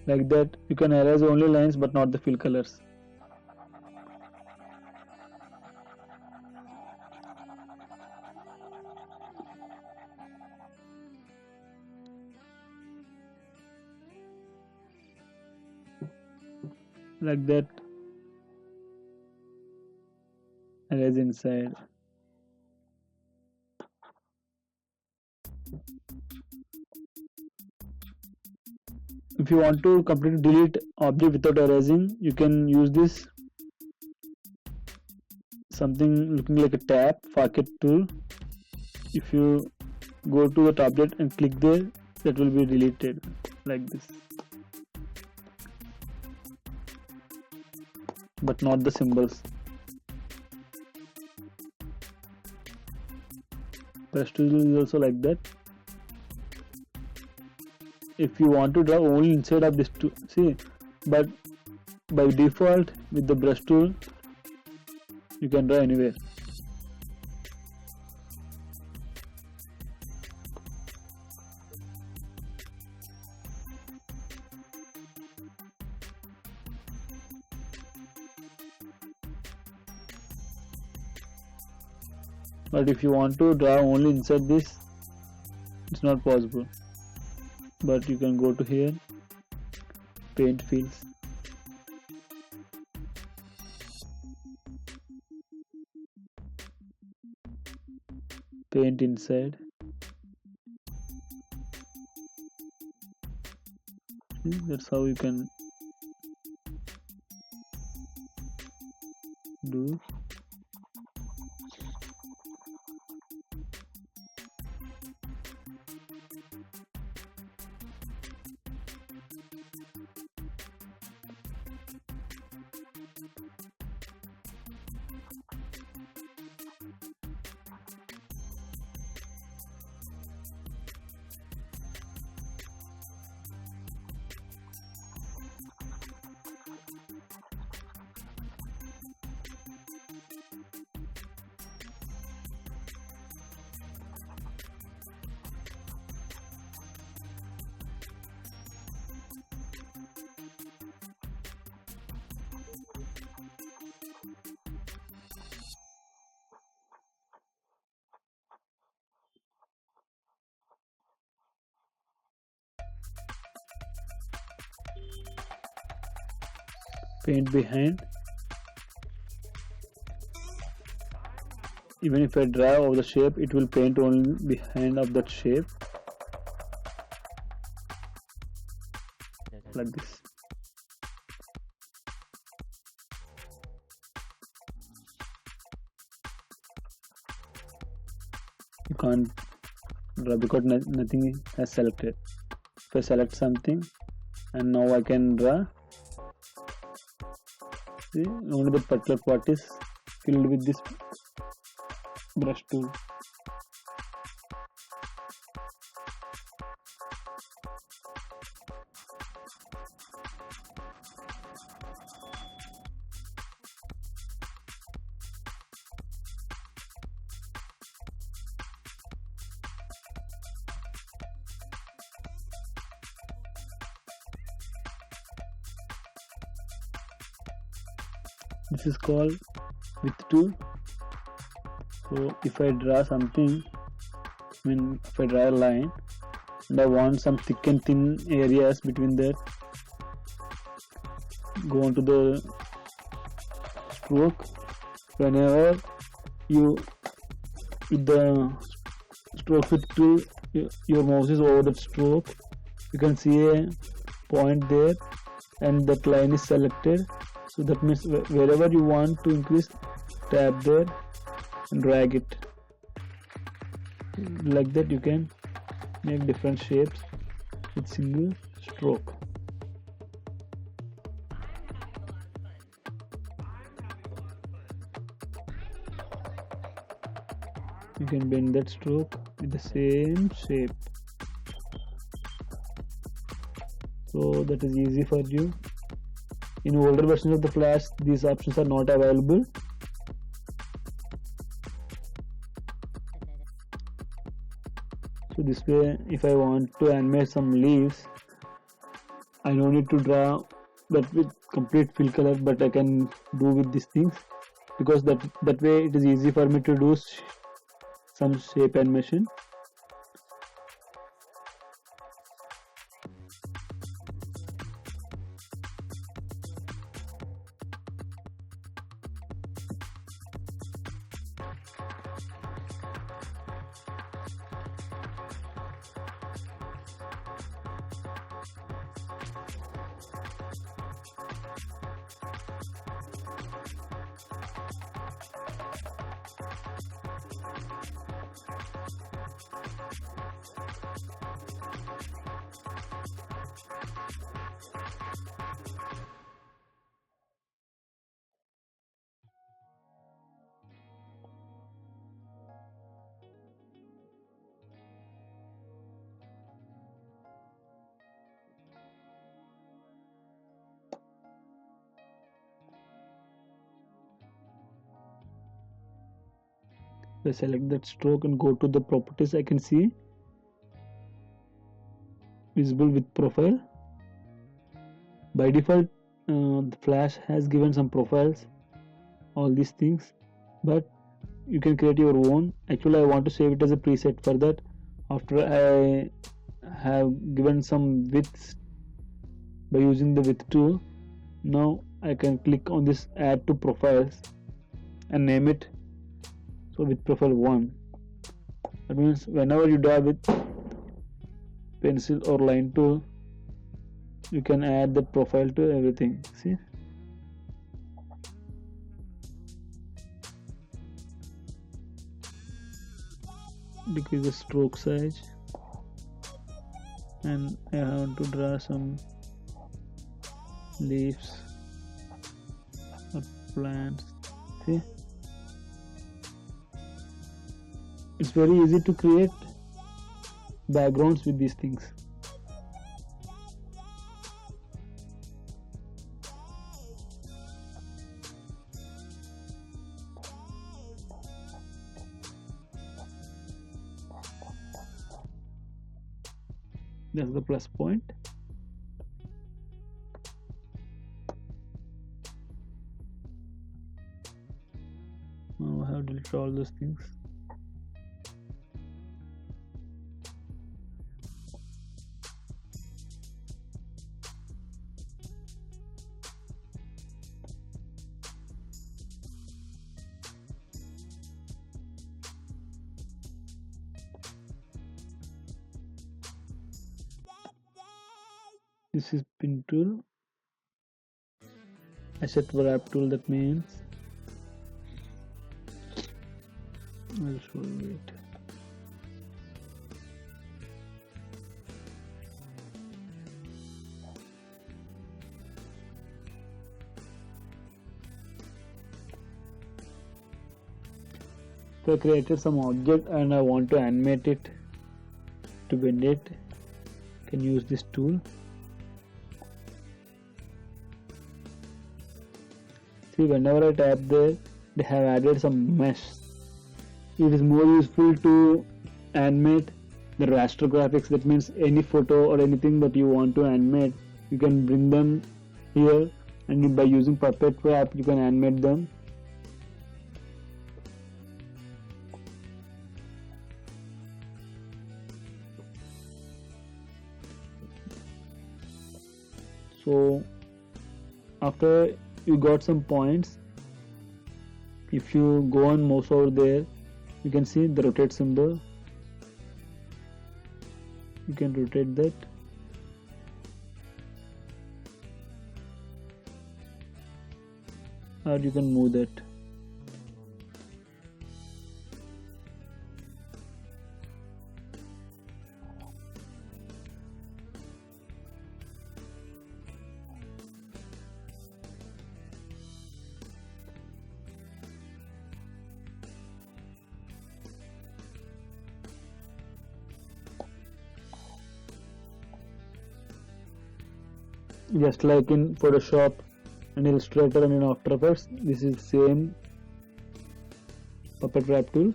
Like that, you can erase only lines but not the fill colors. Like that, erase inside. If you want to completely delete object without erasing, you can use this something looking like a tab, pocket tool. If you go to that object and click there, that will be deleted like this, but not the symbols. Brush tool is also like that. if you want to draw only inside of this tool, see, but by default with the brush tool you can draw anywhere. But if you want to draw only inside this, it's not possible. But you can go to here, paint fields, paint inside. See, that's how you can do. Paint behind. Even if I draw over the shape, it will paint only behind of that shape, like this. You can't draw because nothing has selected. If I select something and now I can draw, see, only the particular part is filled with this brush tool. This is called width tool. So if I draw something, if I draw a line and I want some thick and thin areas between that, go on to the stroke. Whenever you with the stroke width tool, your mouse is over that stroke, you can see a point there and that line is selected. So that means wherever you want to increase, tap there and drag it. Like that you can make different shapes with single stroke. You can bend that stroke with the same shape. So that is easy for you. In older versions of the Flash, these options are not available. So this way, if I want to animate some leaves, I don't need to draw that with complete fill color, but I can do with these things, because that way it is easy for me to do some shape animation. If I select that stroke and go to the properties, I can see visible with profile. By default, the Flash has given some profiles, all these things, but you can create your own. Actually, I want to save it as a preset. For that, after I have given some widths by using the width tool, now I can click on this add to profiles and name it so with profile 1. That means whenever you draw with pencil or line tool, you can add the profile to everything. See, decrease the stroke size, and I want to draw some leaves or plants. See, it's very easy to create backgrounds with these things. That's the plus point. Now I have deleted all those things. This is pin tool. Asset wrap tool, that means I'll show you it. So I created some object and I want to animate it. To bend it, I can use this tool. See, whenever I tap there, they have added some mesh. It is more useful to animate the raster graphics. That means any photo or anything that you want to animate, you can bring them here, and by using puppet wrap you can animate them. So after you got some points, if you go on mouse over there, you can see the rotate symbol. You can rotate that. Or you can move that. Just like in Photoshop and Illustrator and in After Effects, this is same puppet wrap tool.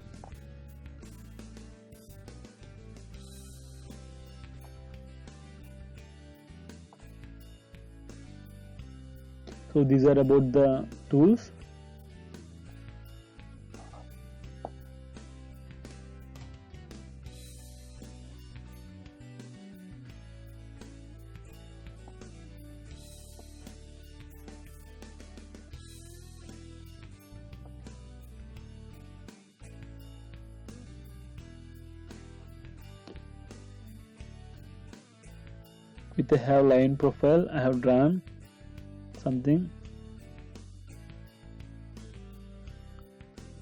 So these are about the tools. With a have line profile, I have drawn something.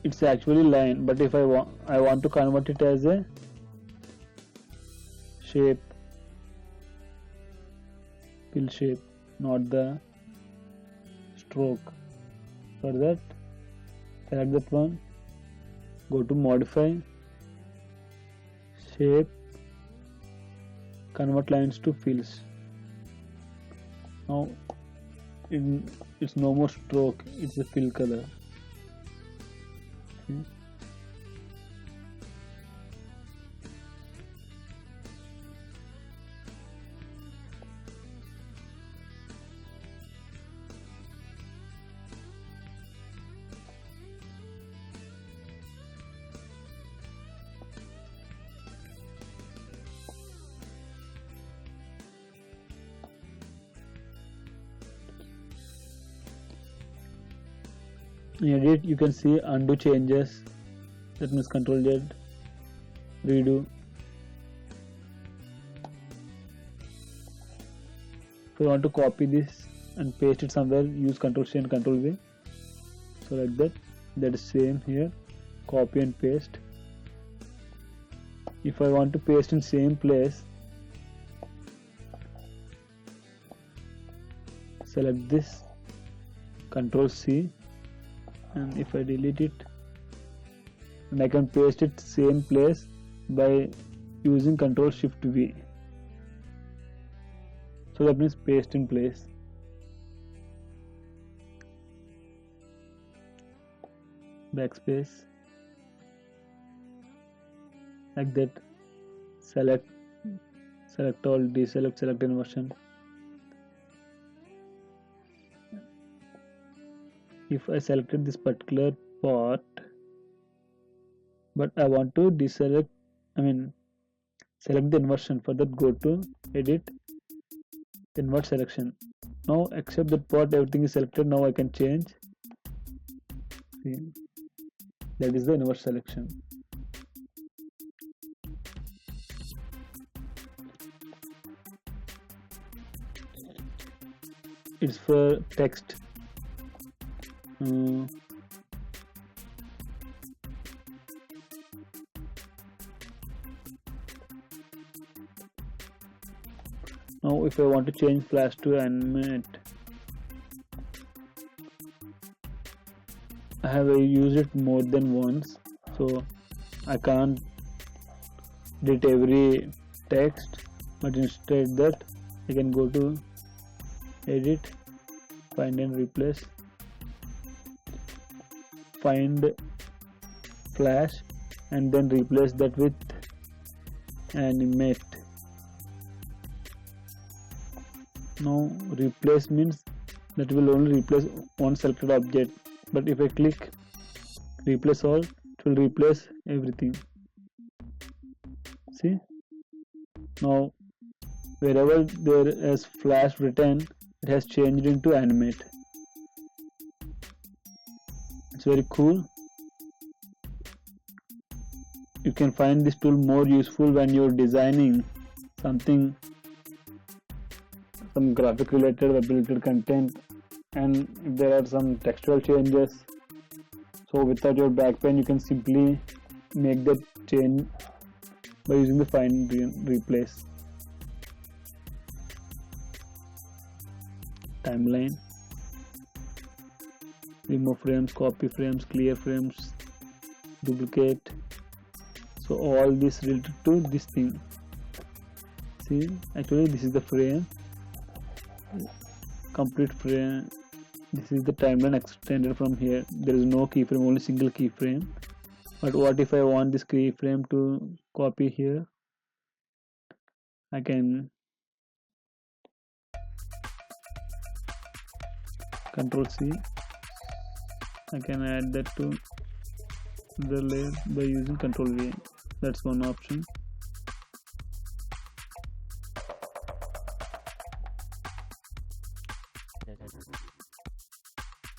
It's actually line, but if I want to convert it as a shape, fill shape, not the stroke. For that, select that one, go to modify, shape, convert lines to fills. Now it's no more stroke, it's a fill color. Okay. In edit you can see undo changes, that means Ctrl Z, redo. If you want to copy this and paste it somewhere, use Ctrl C and Ctrl V. So like that is same here, copy and paste. If I want to paste in same place, select this, Ctrl C, and if I delete it, and I can paste it same place by using Ctrl Shift V. So that means paste in place. Backspace, like that. Select all, deselect, select inversion. If I selected this particular part, but I want to deselect, select the inversion. For that, go to edit, invert selection. Now except that part, everything is selected. Now I can change. See, that is the invert selection. It's for text. Now if I want to change flash to animate, I have used it more than once, so I can't edit every text, but instead that I can go to edit, find and replace, find flash, and then replace that with animate. Now replace means that will only replace one selected object, but if I click replace all, it will replace everything. See, now wherever there is flash written, it has changed into animate. It's very cool. You can find this tool more useful when you're designing something, some graphic related, web related content, and if there are some textual changes, so without your back pain you can simply make that change by using the find replace. Timeline, remove frames, copy frames, clear frames, duplicate. So all this related to this thing. See, actually this is the frame, complete frame. This is the timeline extended from here. There is no keyframe, only single keyframe. But what if I want this keyframe to copy here? I can Ctrl C. I can add that to the layer by using Ctrl V. That's one option.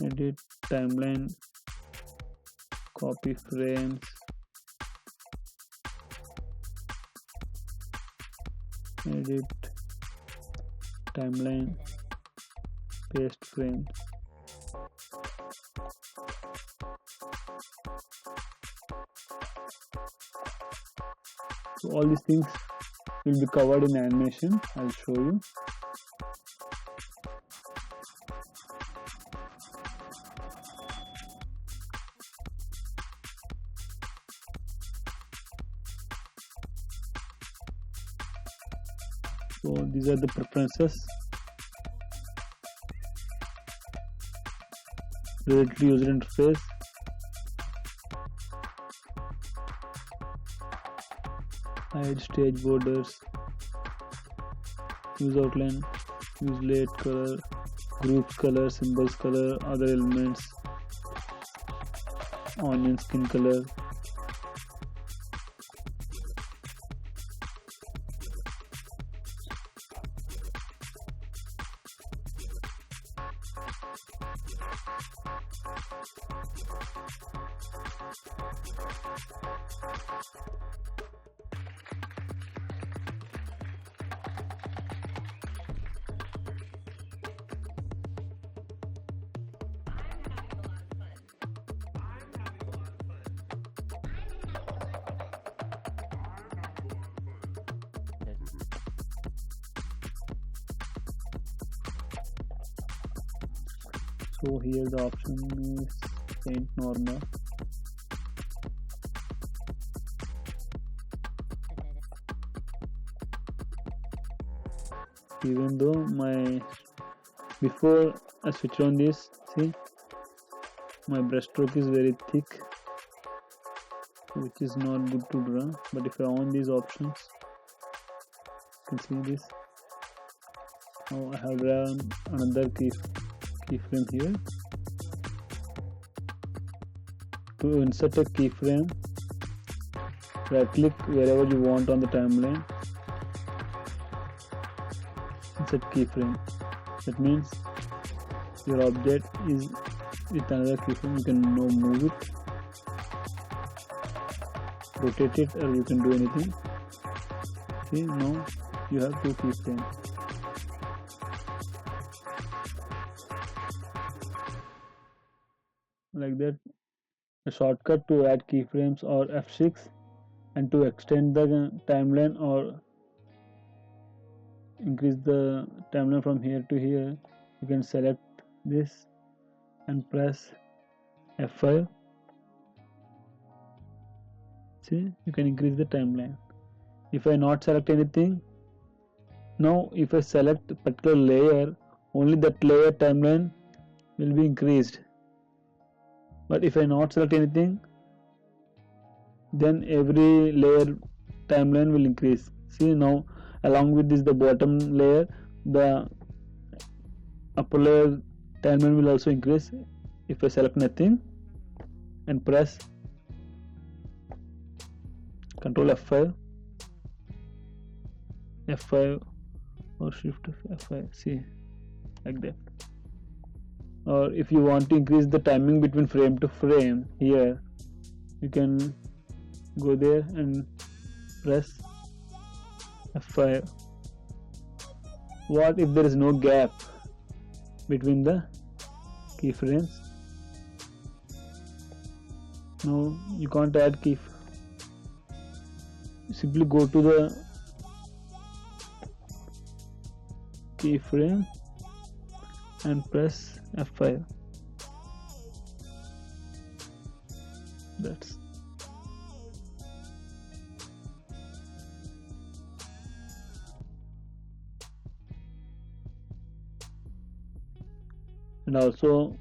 Edit timeline, copy frames, edit timeline, paste frames. So all these things will be covered in animation. I'll show you. So these are the preferences related to user interface. Hide stage borders, use outline, use layer color, groups color, symbols color, other elements, onion skin color. So here the option is paint normal. Even though before I switch on this, see my brush stroke is very thick, which is not good to draw. But if I on these options, you can see this. Now I have drawn another keyframe here. To insert a keyframe, right click wherever you want on the timeline, insert keyframe. That means your object is with another keyframe. You can now move it, rotate it, or you can do anything. See, now you have two keyframes. Like that. A shortcut to add keyframes or F6, and to extend the timeline or increase the timeline from here to here, you can select this and press F5. See, you can increase the timeline. If I not select anything, now if I select a particular layer, only that layer timeline will be increased. But if I not select anything, then every layer timeline will increase. See, now along with this, the bottom layer, the upper layer timeline will also increase. If I select nothing and press Ctrl F5 or Shift F5, see, like that. Or if you want to increase the timing between frame to frame, here you can go there and press F5. What if there is no gap between the keyframes? No, you can't add simply go to the keyframe and press F5. That's and also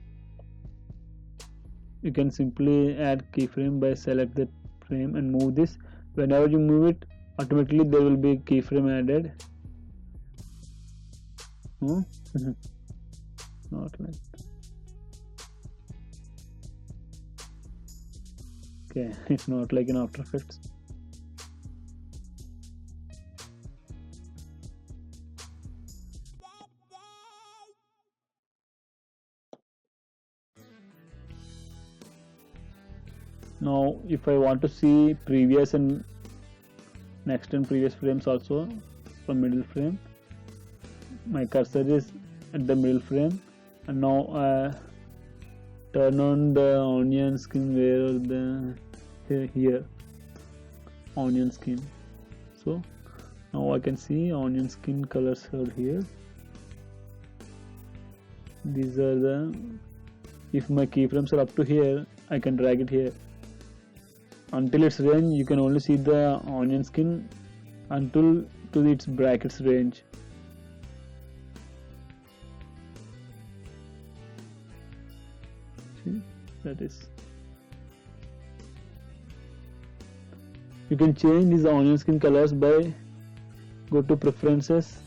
you can simply add keyframe by select the frame and move this. Whenever you move it, automatically there will be keyframe added. Not like that. Okay, it's not like in After Effects. Now if I want to see previous and next and previous frames also from middle frame, my cursor is at the middle frame, and now I turn on the onion skin here onion skin. So now I can see onion skin colors are here. These are the, if my keyframes are up to here, I can drag it here. Until its range, you can only see the onion skin until to its brackets range. See, that is. You can change these onion skin colors by go to preferences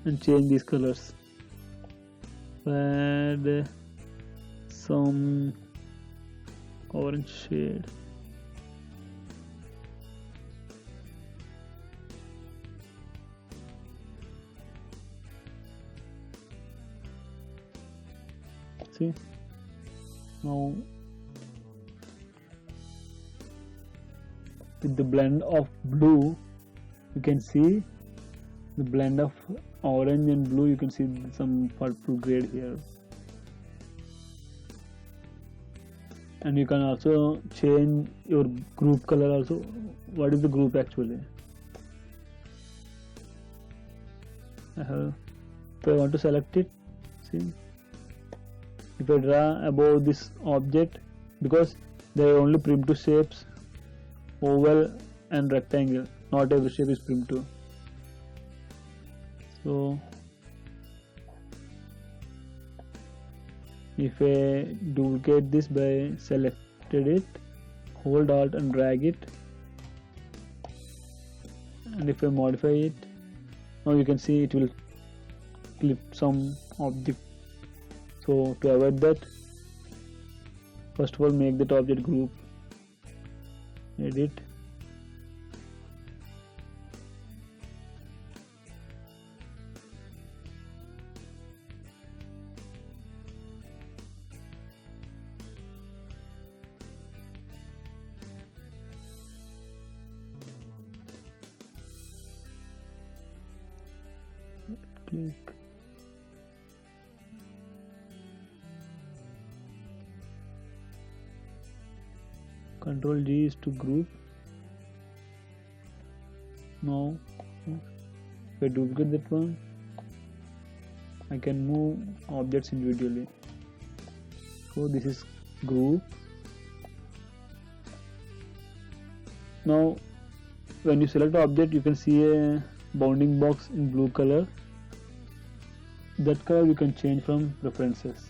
and change these colors. Add some orange shade. See, now with the blend of blue, you can see the blend of orange and blue. You can see some purple grade here, and you can also change your group color also. What is the group actually? So I want to select it. See, if I draw above this object, because they are only primitive shapes, oval and rectangle, not every shape is primitive. So if I duplicate this by selected it, hold Alt and drag it, and if I modify it, now you can see it will clip some object. So to avoid that, first of all make that object group, edit, click, Ctrl G is to group. Now if I duplicate that one, I can move objects individually. So this is group. Now when you select object, you can see a bounding box in blue color. That color you can change from preferences.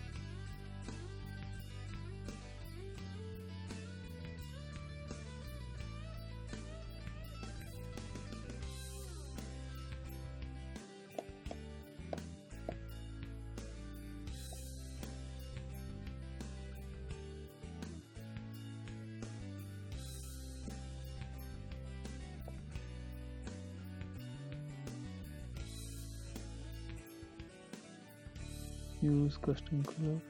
Use custom color.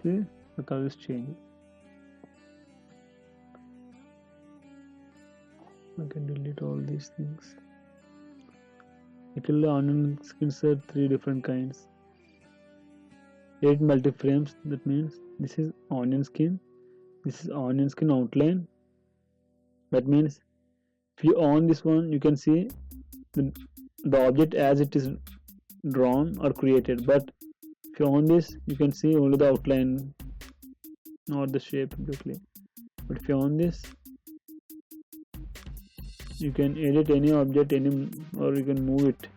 See, the color is changing. I can delete all these things. Actually, onion skins are 3 different kinds. 8 multi-frames, that means this is onion skin, this is onion skin outline. That means if you on this one, you can see the object as it is drawn or created, but if you on this, you can see only the outline, not the shape exactly. But if you on this, you can edit any object, or you can move it.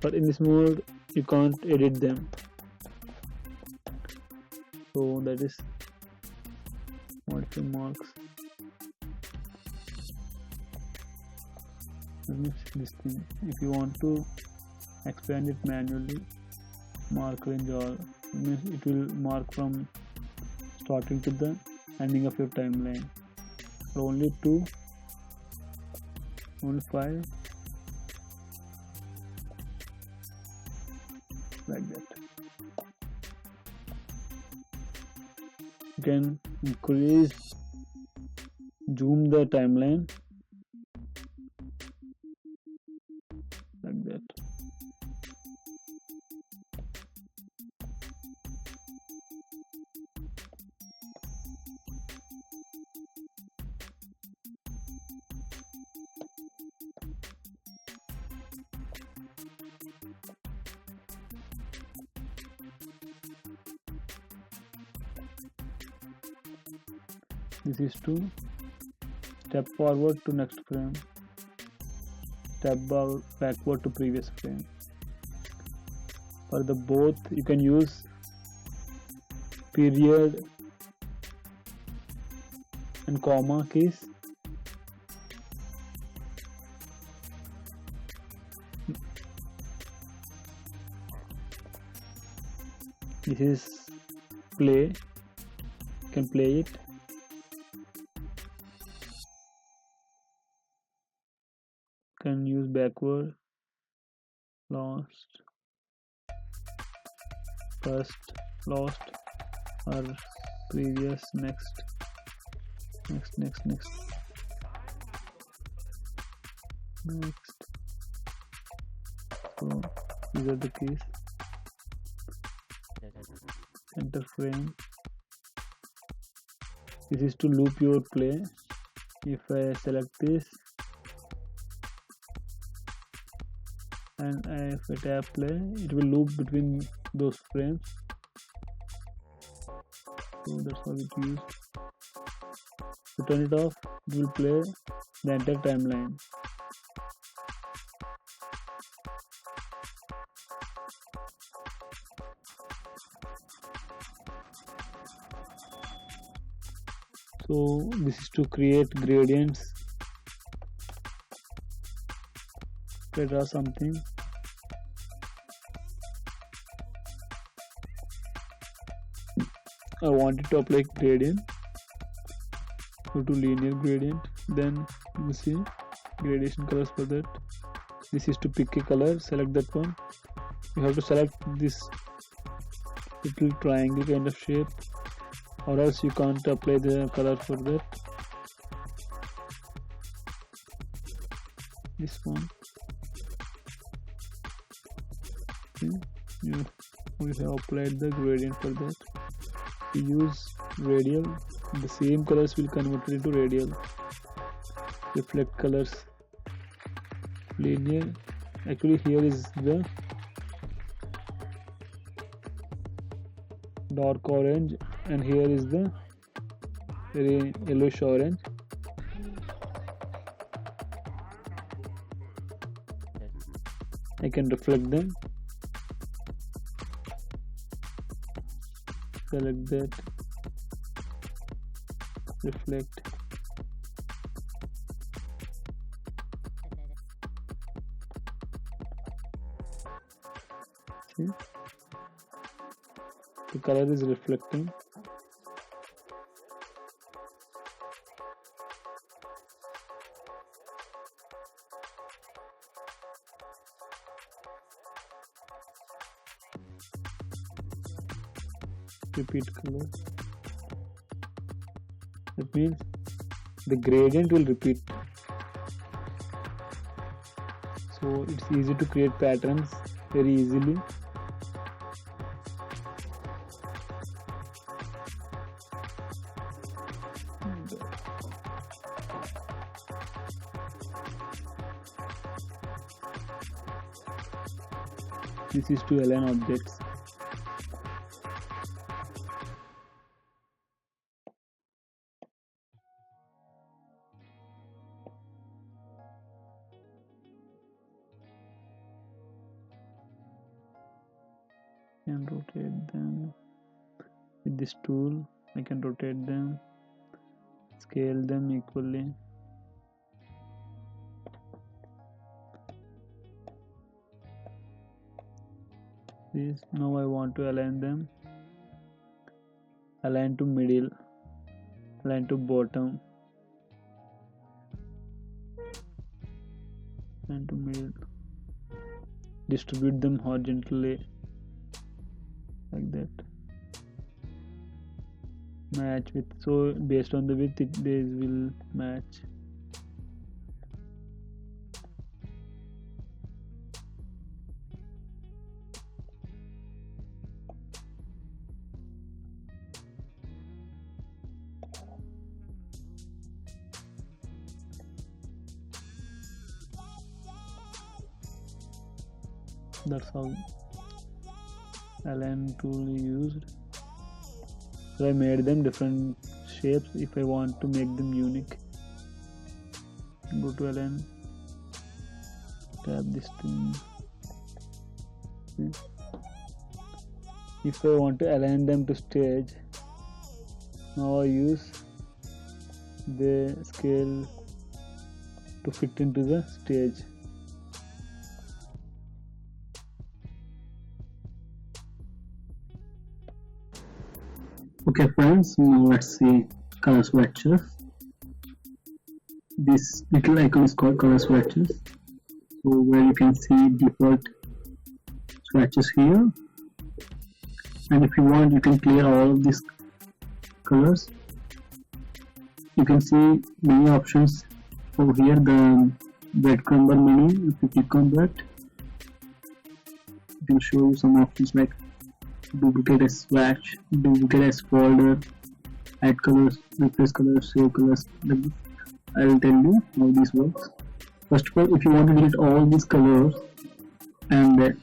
But in this mode, you can't edit them. So that is modify marks. This thing, if you want to expand it manually, mark range all, means it will mark from starting to the ending of your timeline. So only 2, only 5, like that. You can increase, zoom the timeline, like that. This is to step forward to next frame, step backward to previous frame. For the both you can use period and comma keys. This is play, you can play it. Can use backward, lost, first, lost, or previous, next. So these are the keys. Enter frame. This is to loop your play. If I select this and if I tap play, it will loop between those frames. So that's how it used. To turn it off, it will play the entire timeline. So this is to create gradients. If I draw something, I want it to apply gradient. Go to linear gradient, then you see gradation colors for that. This is to pick a color, select that one. You have to select this little triangle kind of shape, or else you can't apply the color for that. This one. Okay. You have applied the gradient for that. You use radial, the same colors will convert it into radial. Reflect colors, linear. Actually here is the dark orange and here is the very yellowish orange. I can reflect them. Select that, reflect. See? The color is reflecting. Repeat color. That means the gradient will repeat. So it's easy to create patterns very easily. This is to align objects. And rotate them with this tool. I can rotate them, scale them equally. This now I want to align them. Align to middle, align to bottom, align to middle. Distribute them horizontally. Like that. Match with, so based on the width these will match. That's how align tool used. So I made them different shapes if I want to make them unique. go to align, tap this thing. If I want to align them to stage, now I use the scale to fit into the stage. Okay friends, now let's see color swatches. This little icon is called color swatches, so where you can see default swatches here, and if you want you can clear all of these colors. You can see many options over here, the breadcrumb menu. If you click on that, it will show you some options like duplicate as swatch, duplicate as folder, add colors, replace colors, save colors. I will tell you how this works. First of all, if you want to delete all these colors and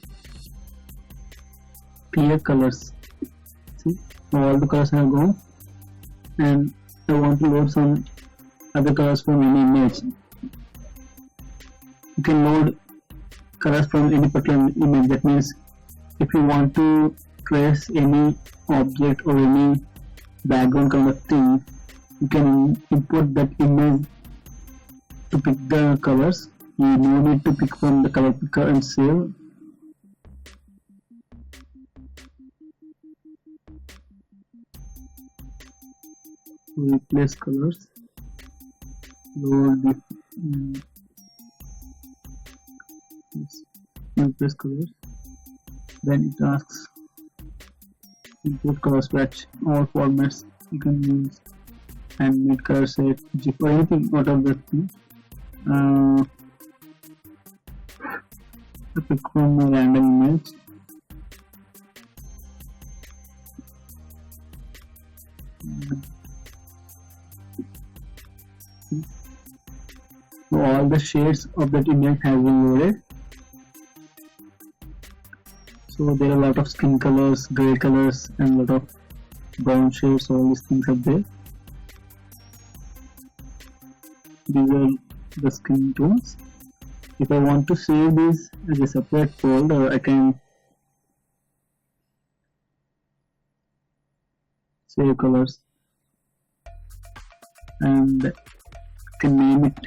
clear colors, see all the colors have gone, and I want to load some other colors from any image. You can load colors from any particular image. That means if you want to trace any object or any background kind of thing, you can import that image to pick the colors. You no need to pick from the color picker and save. Replace colors, load the replace colors, then it asks import color swatch. All formats you can use, and mid color set, GIF or anything out of that thing. I pick from a random image. So all the shades of that image have been loaded. So there are a lot of skin colors, gray colors, and a lot of brown shades. All these things are there. These are the skin tones. If I want to save this as a separate folder, I can save colors and can name it.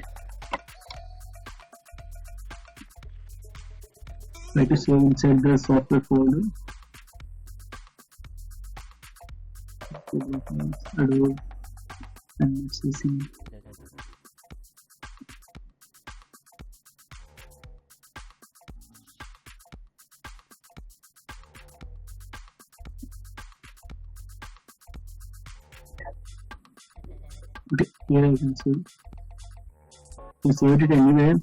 Try to save inside the software folder. Adobe Animate CC. Okay, here I can save. You save it anywhere.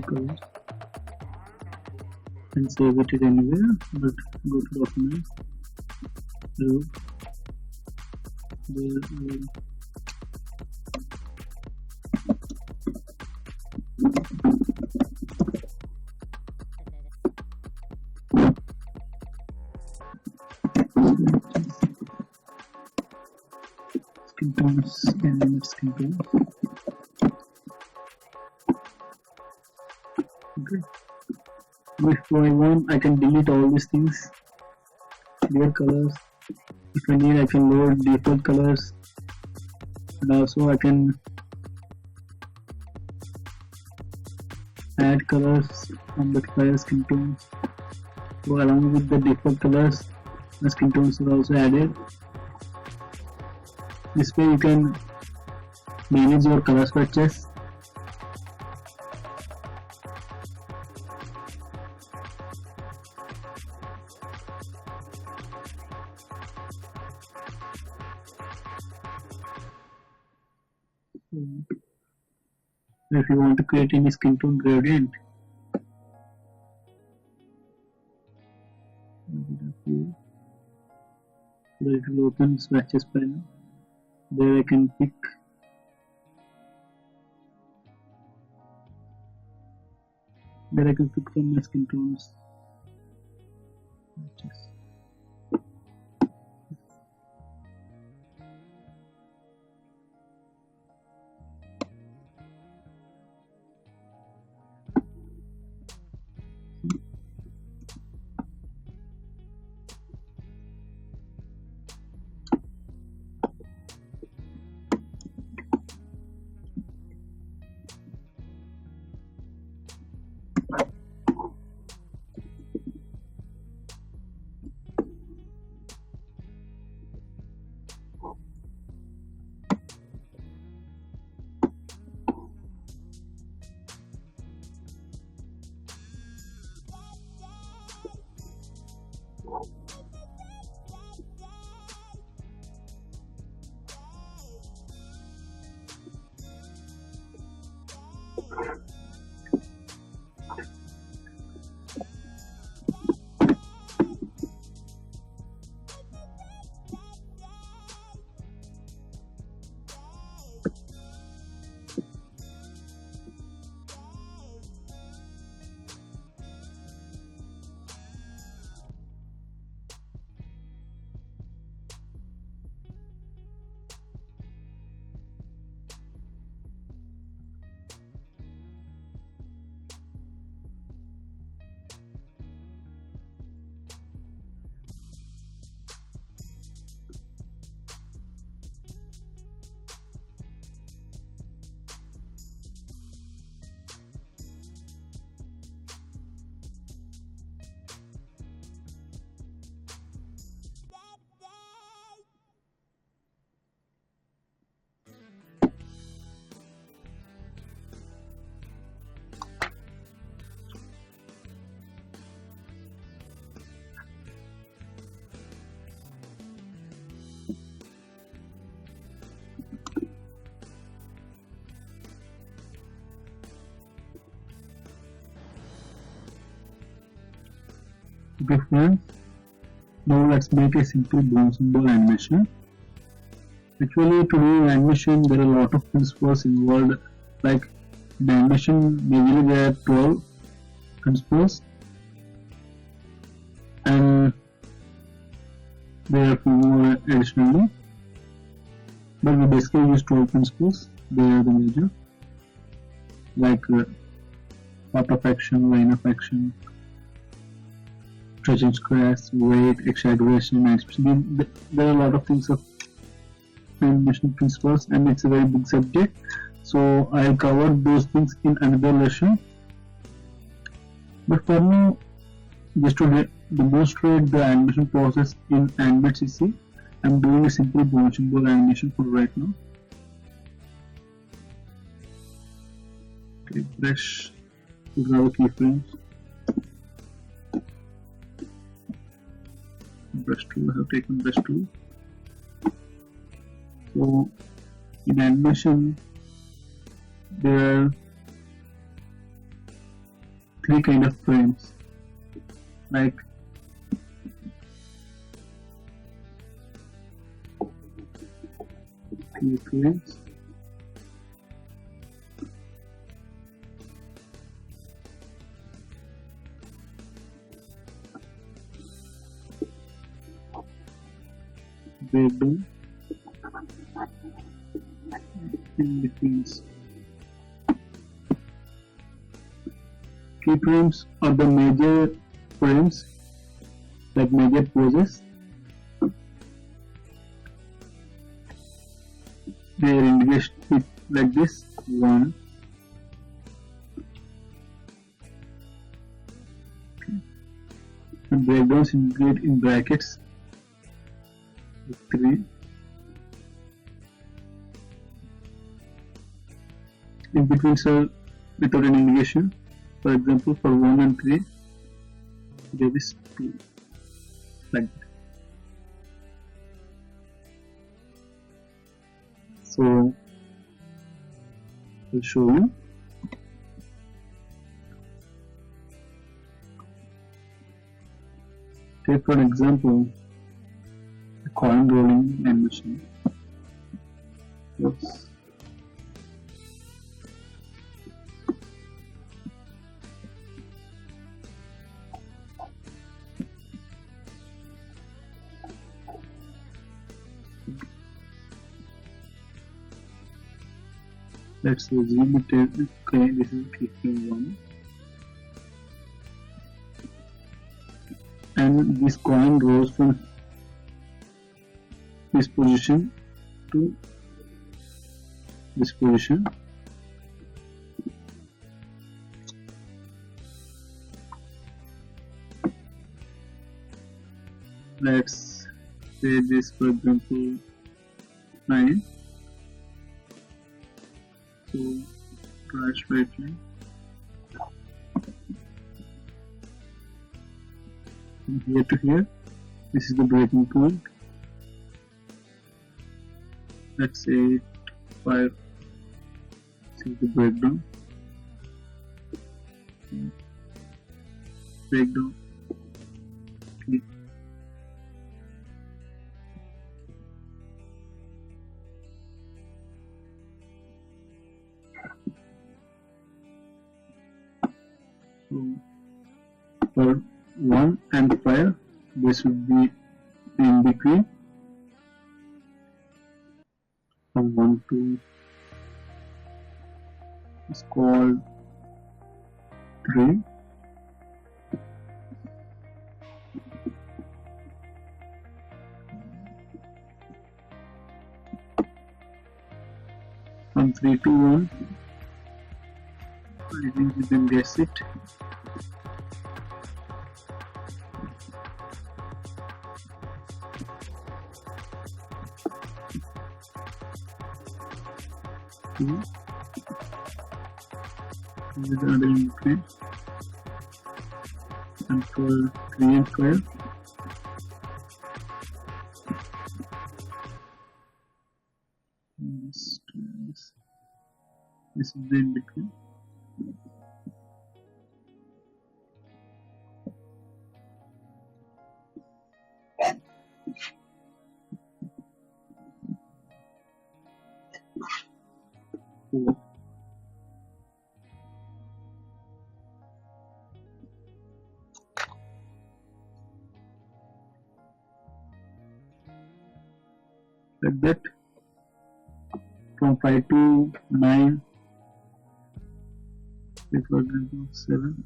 Colors and save it anywhere, but go to document, there, skin tones, animate skin tone. Okay. If I want, I can delete all these things. Clear colors. If I need, I can load default colors, and also I can add colors on the fire skin tones. So along with the default colors, the skin tones are also added. This way you can manage your color swatches. If you want to create any skin tone gradient, it will open swatches panel. There I can pick from my skin tones. Okay friends, now let's make a simple bouncing ball animation. Actually, to do animation there are a lot of principles involved. Like the animation, mainly there are 12 principles, and there are 4 more additionally, but we basically use 12 principles. They are the major, like path of action, line of action, stretching stress, weight, exaggeration, and speed. There are a lot of things of animation principles, and it's a very big subject, so I'll cover those things in another lesson. But for now, just to demonstrate the animation process in Animate CC, I'm doing a simple bouncing ball animation for right now. Okay, brush to grab keyframes. Brush tool, I have taken brush tool. So in animation there are 3 kind of frames, like keyframes, breakdown, in between. Keyframes are the major frames, like major poses. They are indicated like this: 1. And breakdowns indicate in brackets: 3. In between are without an indication. For example, for 1 and 3, there is 2, like that. So, I'll show you. Take for example, a coin rolling animation. Oops. Let's assume it is okay. This is keyframe 1, and this coin goes from this position to this position. Let's say this, for example, 9. So brush weighting from here to here. This is the breaking point. Let's say 5. This is the breakdown. Breakdown. Okay. So for 1 and 5, this would be in between. From 1 to is called 3. From 3 to 1, I think you can guess it. This is another in between. And for 3 and 12, this is the in between. Like that. From 5 to 9, it was 7.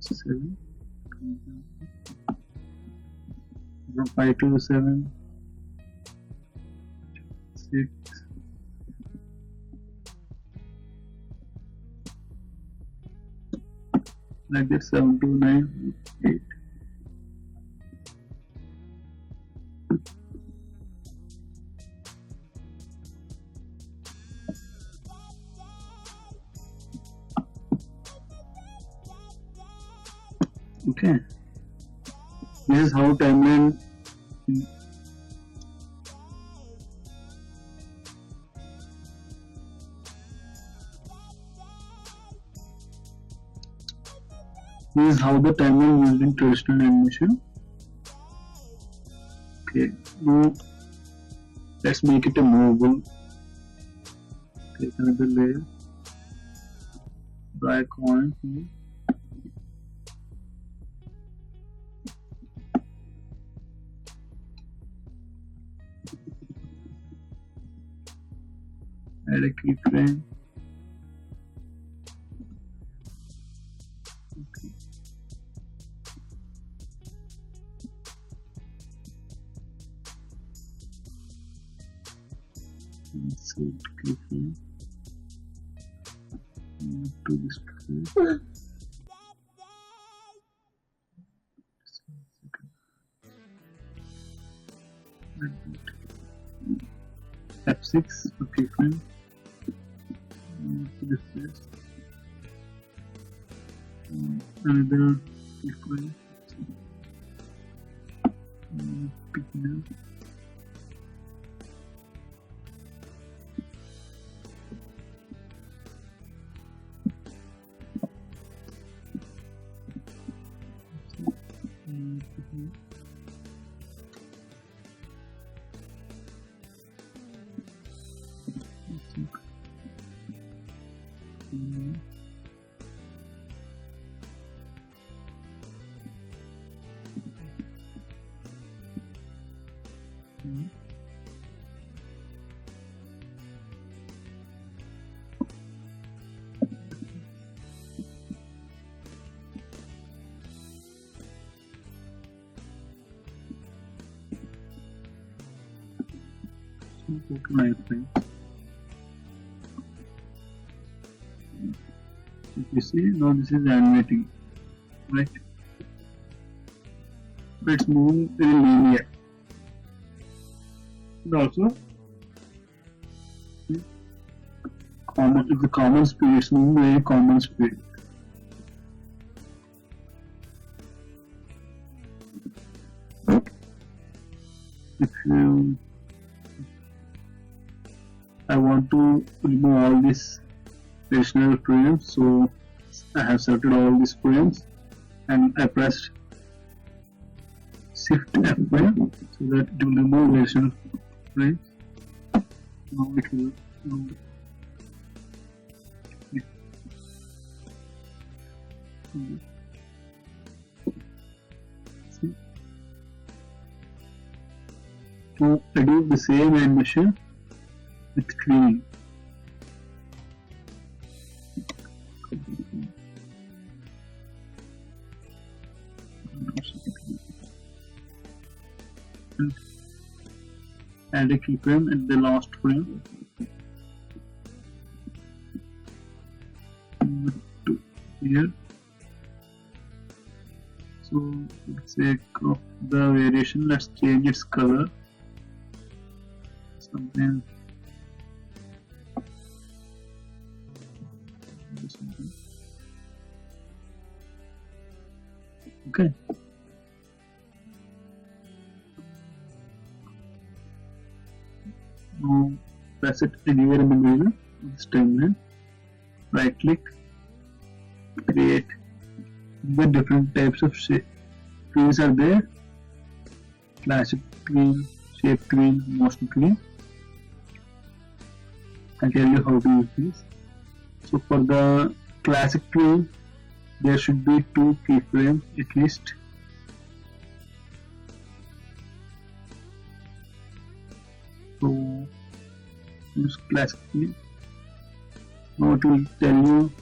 7. From 5 to 7, 6. Like that, 7 to 9, 8. Okay, this is how timeline This is how the timeline used in traditional animation. Okay, now let's make it a movable. Take another layer, dry coin here. add a keyframe. Okay. Insert keyframe to this place. F6 for keyframe to this place. Another keyframe. Picking up. Go to iframe. You see, now this is animating, right? But it's moving very linear. And also, common, if the common speed, it's moving very common speed. If you I want to remove all these additional frames, so I have selected all these frames and I pressed Shift F5 so that it will remove additional frames. Now it will see. To reduce the same animation with tweening. Add a keyframe at the last frame. To here. So let's say of the variation, let's change its color. Something. Okay. Now press it anywhere in the middle of this timeline. Right click, create. The different types of tweens are there. Classic tween, shape tween, motion tween. I'll tell you how to use this. So for the classic tween, there should be 2 keyframes at least. So use classic tween. Now it will tell you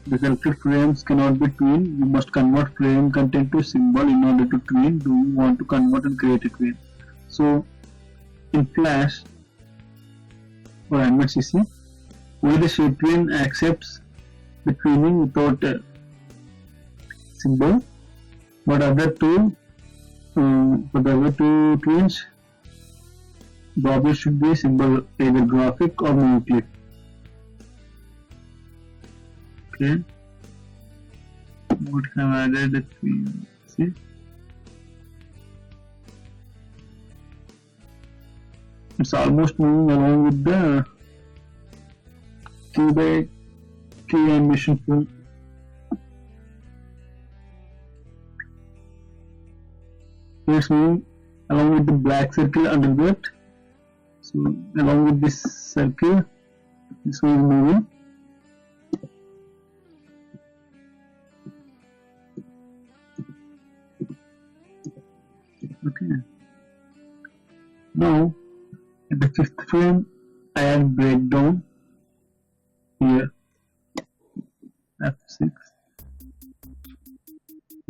the selected frames cannot be tween. You must convert frame content to symbol in order to tween. Do you want to convert and create a tween? So in Flash or Animate CC, only the shape tween accepts the tweening without a symbol, but other two, for the other 2 tweens, the object should be symbol, either graphic or movie clip. Okay, would have added a tween. See, it's almost moving along with the key by key animation film. It's moving along with the black circle under that. So along with this circle, this one is moving. Okay. Now at the 5th frame, I add breakdown here F6.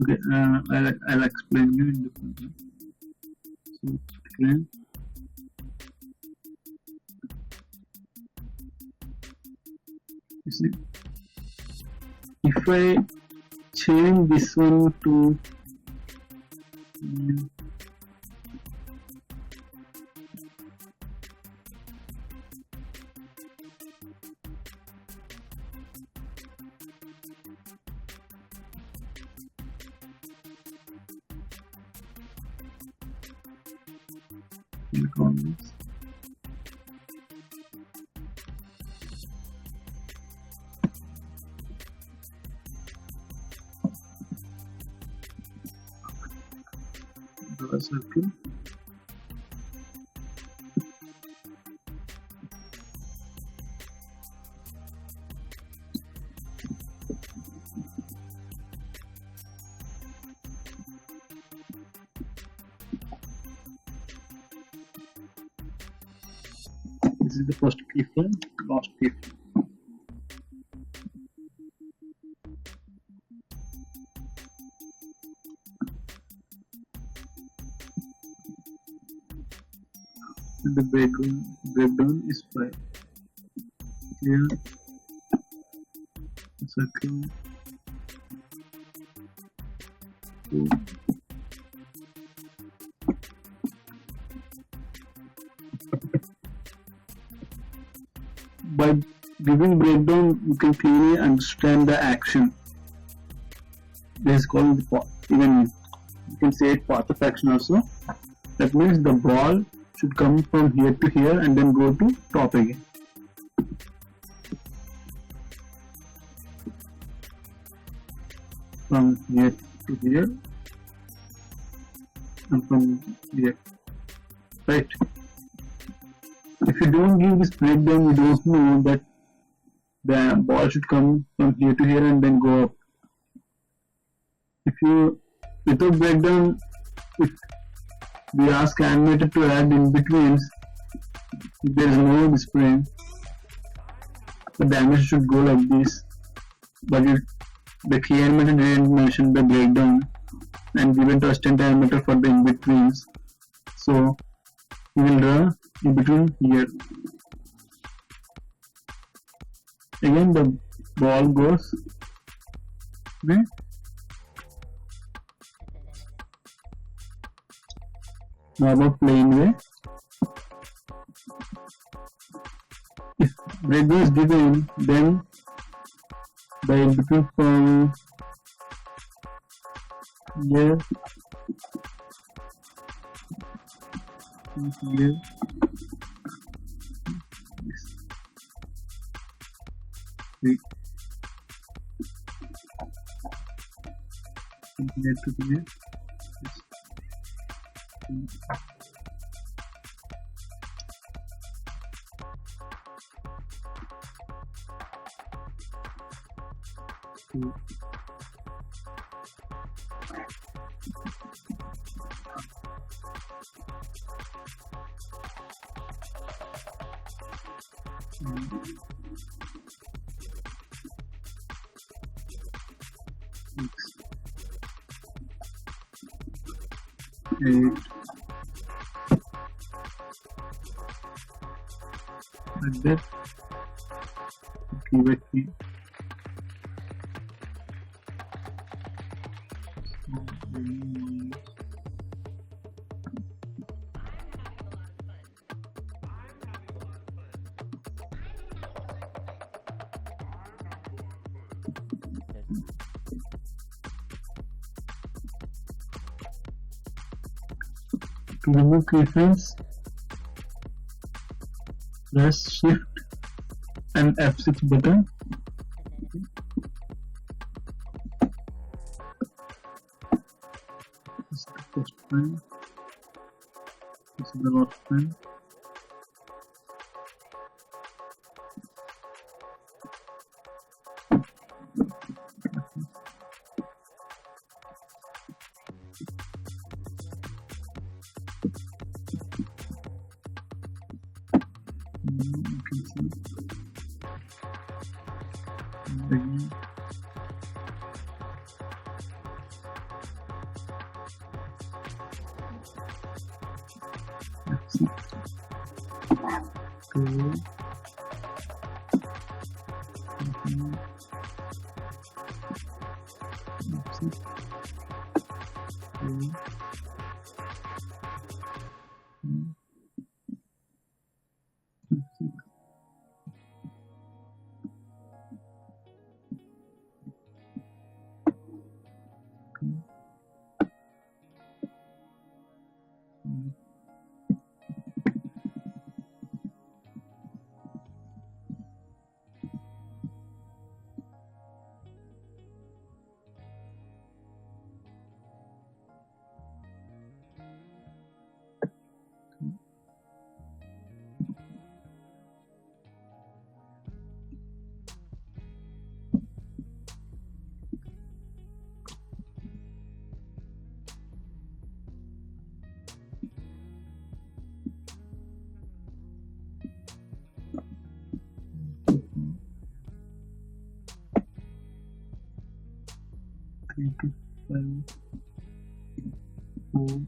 Okay, I'll explain you in different way. So again, you see, if I change this one to click on this. Draw a circle. This is the first keyframe, last keyframe. And the breakdown is 5. Here, circle 2. By giving breakdown, you can clearly understand the action. This is called the path. Even you can say it path of action also. That means the ball should come from here to here and then go to top again. From here to here and from here. Right? If you don't give this breakdown, you don't know that the ball should come from here to here and then go up. If you, without breakdown, if we ask animator to add in betweens, if there is no display, the damage should go like this. But the key animator didn't mention the breakdown and given to assistant animator for the in betweens. So we will draw in between here. Again the ball goes okay. Normal plane way. If breakdown is given, then the in between from here to here. From here to here. Eight, like that. Give it key. To remove keyframes, press Shift and F6 button. This is the first frame. This is the last frame. You can see 2, 6, 2, three to 5, 4, 2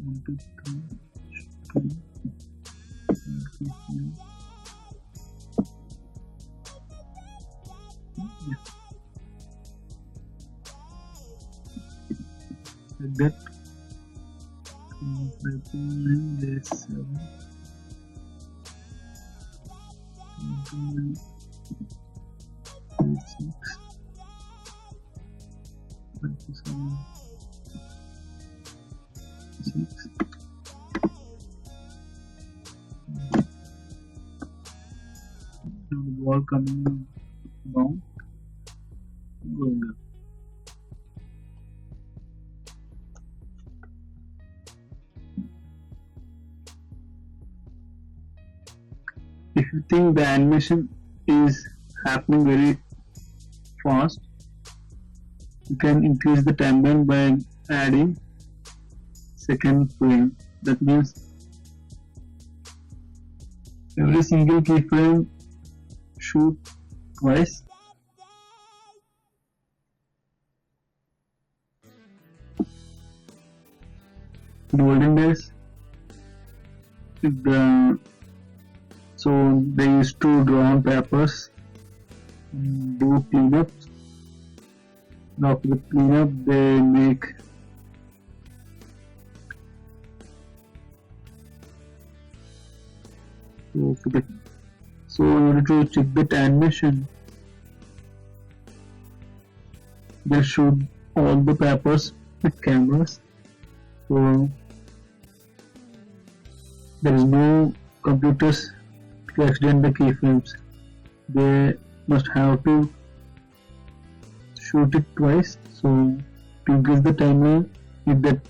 into 3, 2, like that. 5.9, there is 7, 6, 7, 6. Now the ball coming down, going up. If you think the animation is happening very fast, you can increase the timeline by adding second frame. That means every single keyframe shoot twice. In the olden days, so they used to draw on papers, do cleanups. After the cleanup, they make so in order to check the animation, they shoot all the papers with cameras. So there is no computers to extend the keyframes. They must have to shoot it twice. So to increase the timeline, if that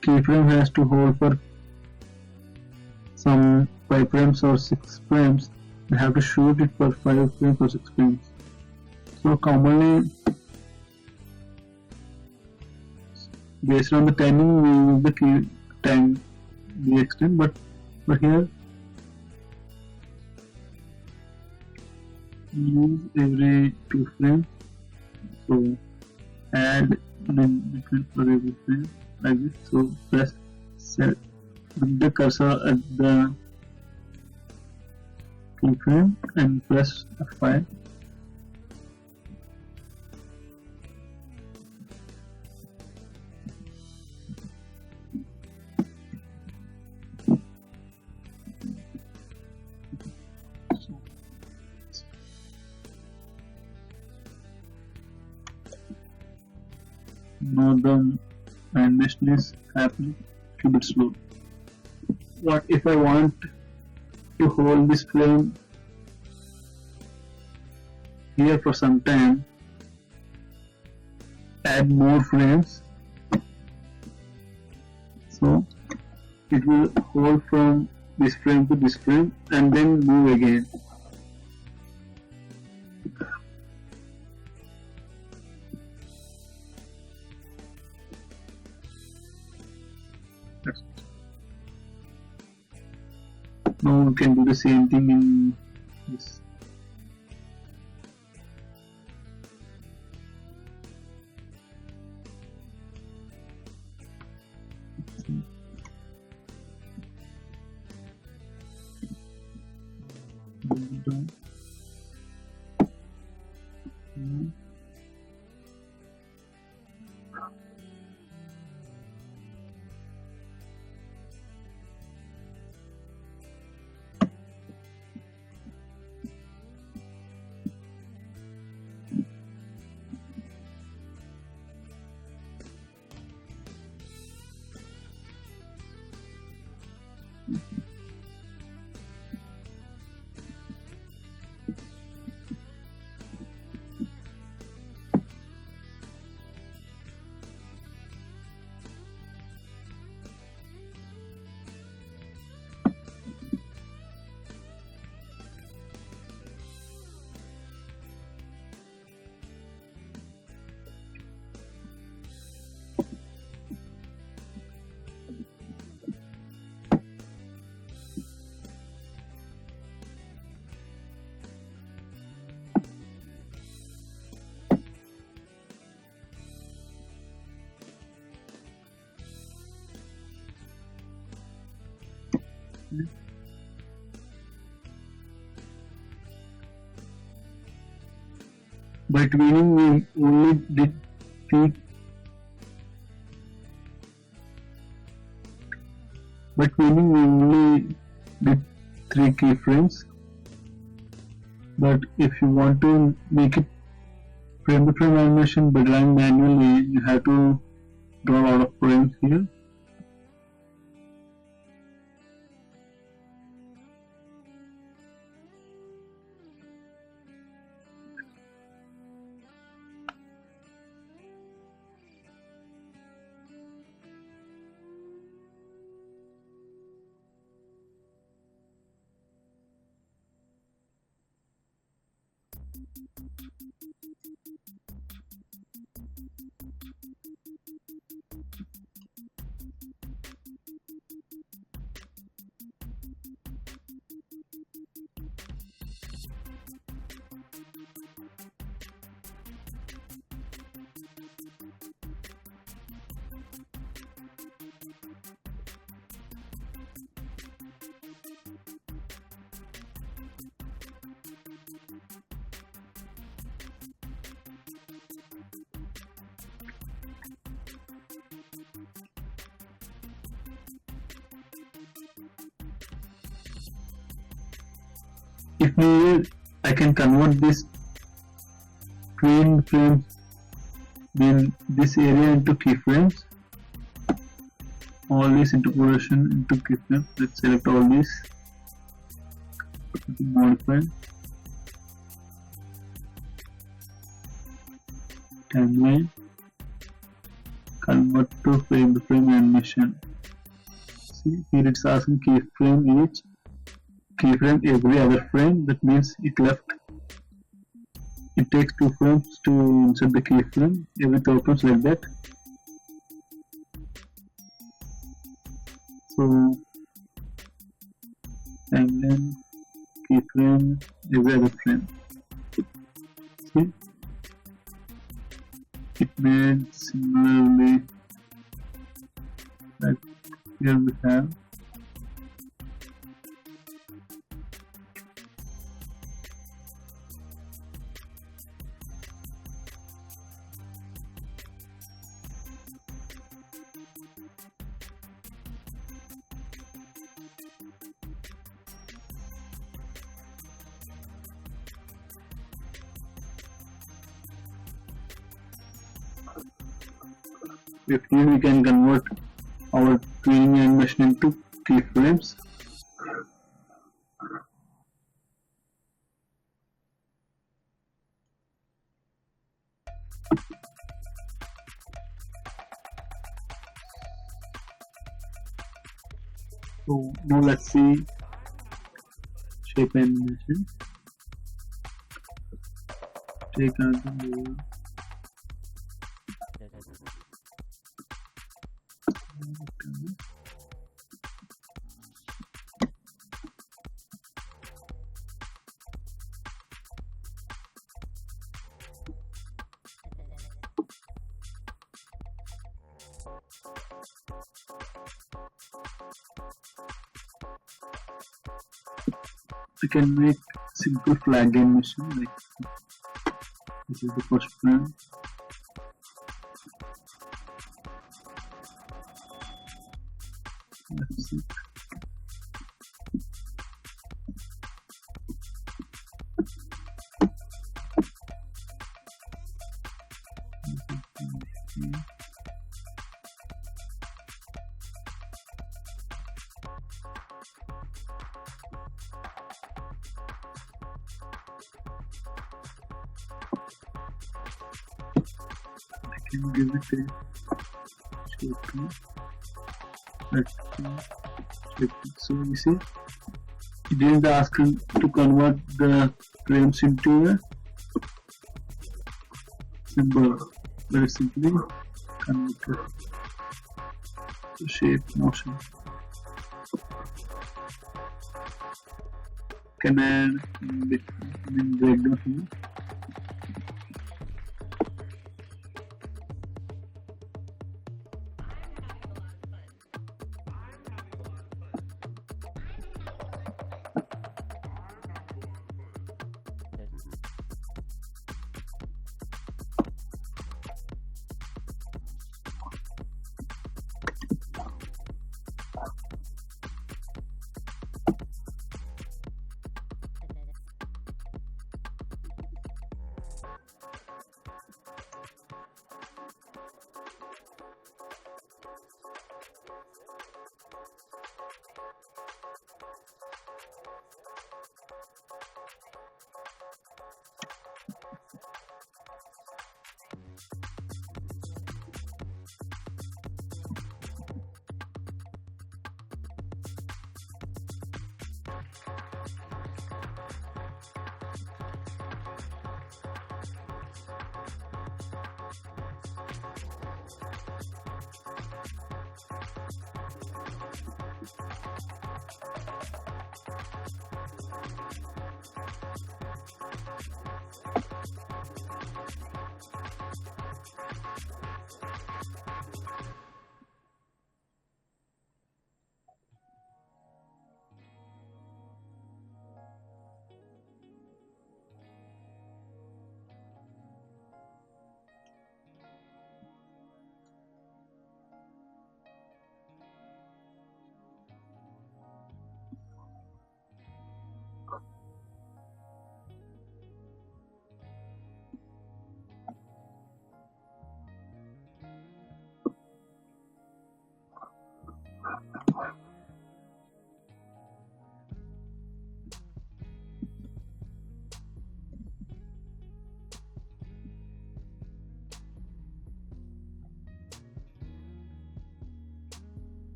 keyframe has to hold for some 5 frames or 6 frames, they have to shoot it for 5 frames or 6 frames. So commonly, based on the timing, we use the key time we extend, but here we use every 2 frames. So add different for every frame like this. So press set, put the cursor at the keyframe and press F5. Now the animation is happening a bit slow. What if I want to hold this frame here for some time? Add more frames, so it will hold from this frame to this frame and then move again. Now we can do the same thing in this. By tweening we only did three. By tweening we only did 3 keyframes. But if you want to make it frame to frame animation by drawing manually, you have to draw a lot of frames here. If needed, I can convert this tween frame in this area into keyframes. All these into position into keyframes. Let's select all these. Modify. Timeline. Convert to frame to frame animation. See, here it's asking keyframe each. Keyframe every other frame, that means it takes 2 frames to insert the keyframe, every 3 frames like that. So timeline, keyframe, every other frame. See, it made similarly like here we have. If here we can convert our tweening animation into keyframes. So now let's see shape animation. Take out the we can make simple flag animation like this is the first frame. That's it. I can give it a shape to shape. So you see, it is asking to convert the frames into a symbol. Very simply convert to shape motion. Can add breakdown here.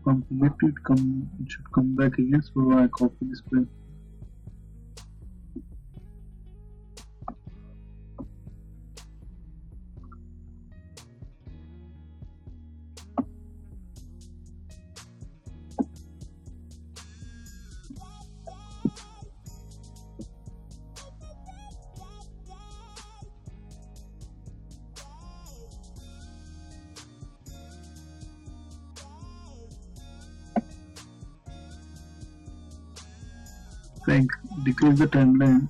from here to it should come back again, so I copy this frame. Decrease the timeline.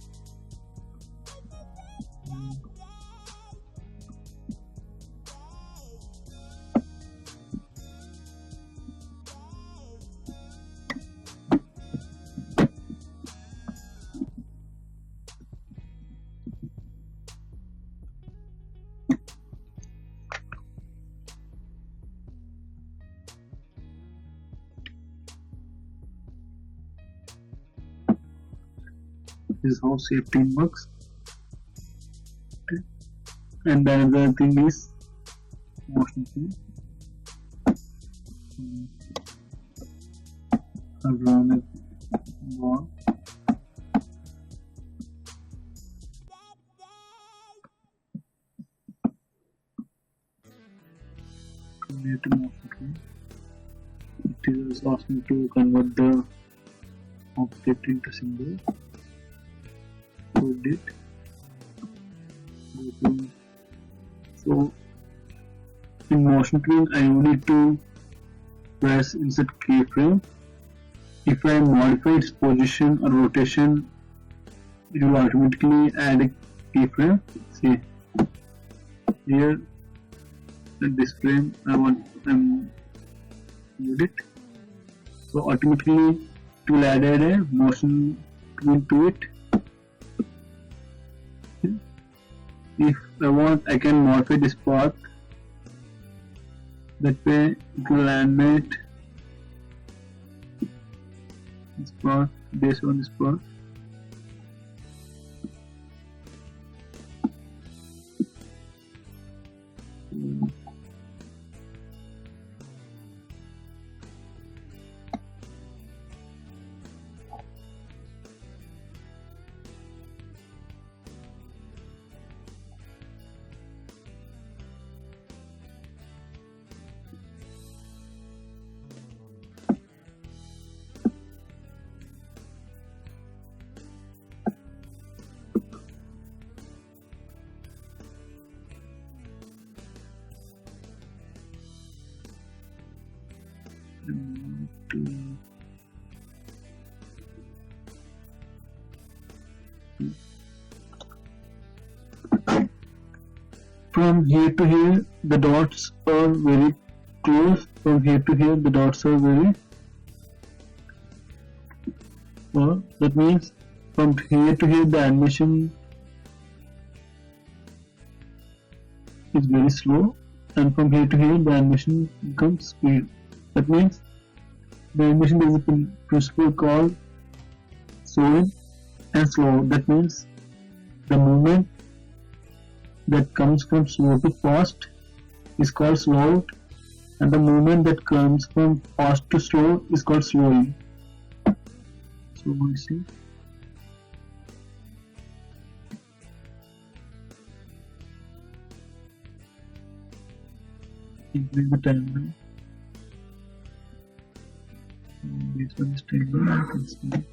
This is how safety works. Okay. And another thing is motion tool. I've drawn a wall. Create a motion tool. It is asking to convert the object into symbol. It. So in motion tool I need to press insert keyframe. If I modify its position or rotation, it will automatically add a keyframe. See here at this frame I'm move it, so automatically it will add a motion tool to it. If I want, I can modify this path. That way it will animate this path based on this path. From here to here the dots are very close. From here to here the dots are very well, that means from here to here the animation is very slow, and from here to here the animation becomes speed. That means the animation is a principle called slowing and slow. That means the movement that comes from slow to fast is called slowed, and the movement that comes from fast to slow is called slowing. So we see. Increase the timeline. Based on this table, I can see.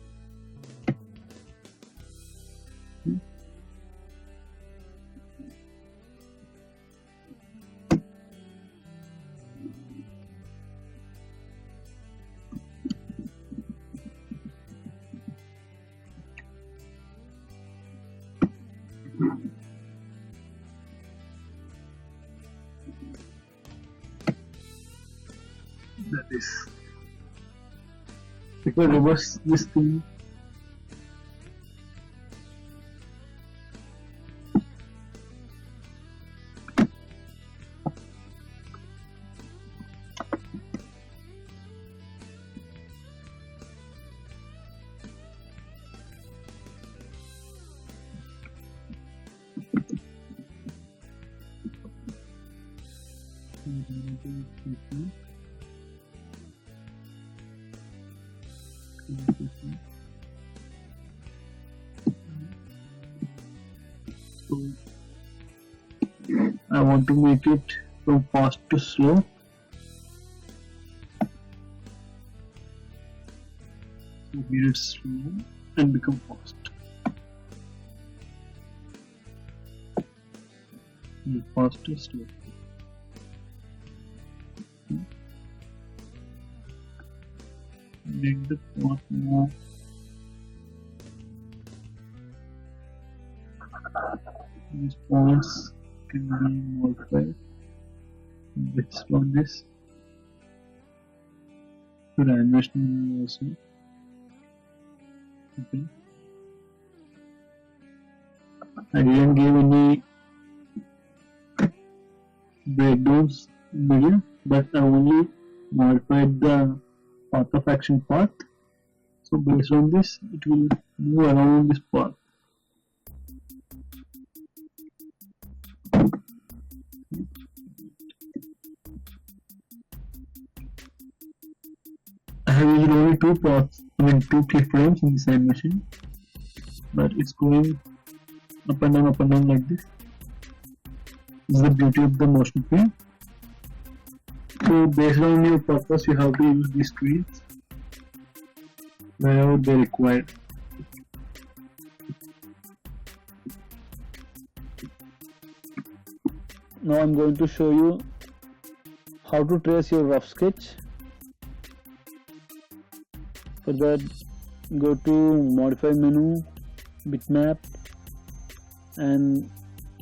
That is, if I reverse this thing, So I want to make it from fast to slow. So here it's slow and become fast. Fast to slow. Make the path more. These points can be modified based on this. For animation also. Okay. I didn't give any breakdowns in video, but I only modified the path of action path. So based on this, it will move around this path. I have used only two paths, two keyframes in this animation, but it's going up and down like this. This is the beauty of the motion tween. So based on your purpose, you have to use these tweens wherever they require. Now I'm going to show you how to trace your rough sketch. For that, go to modify menu, bitmap, and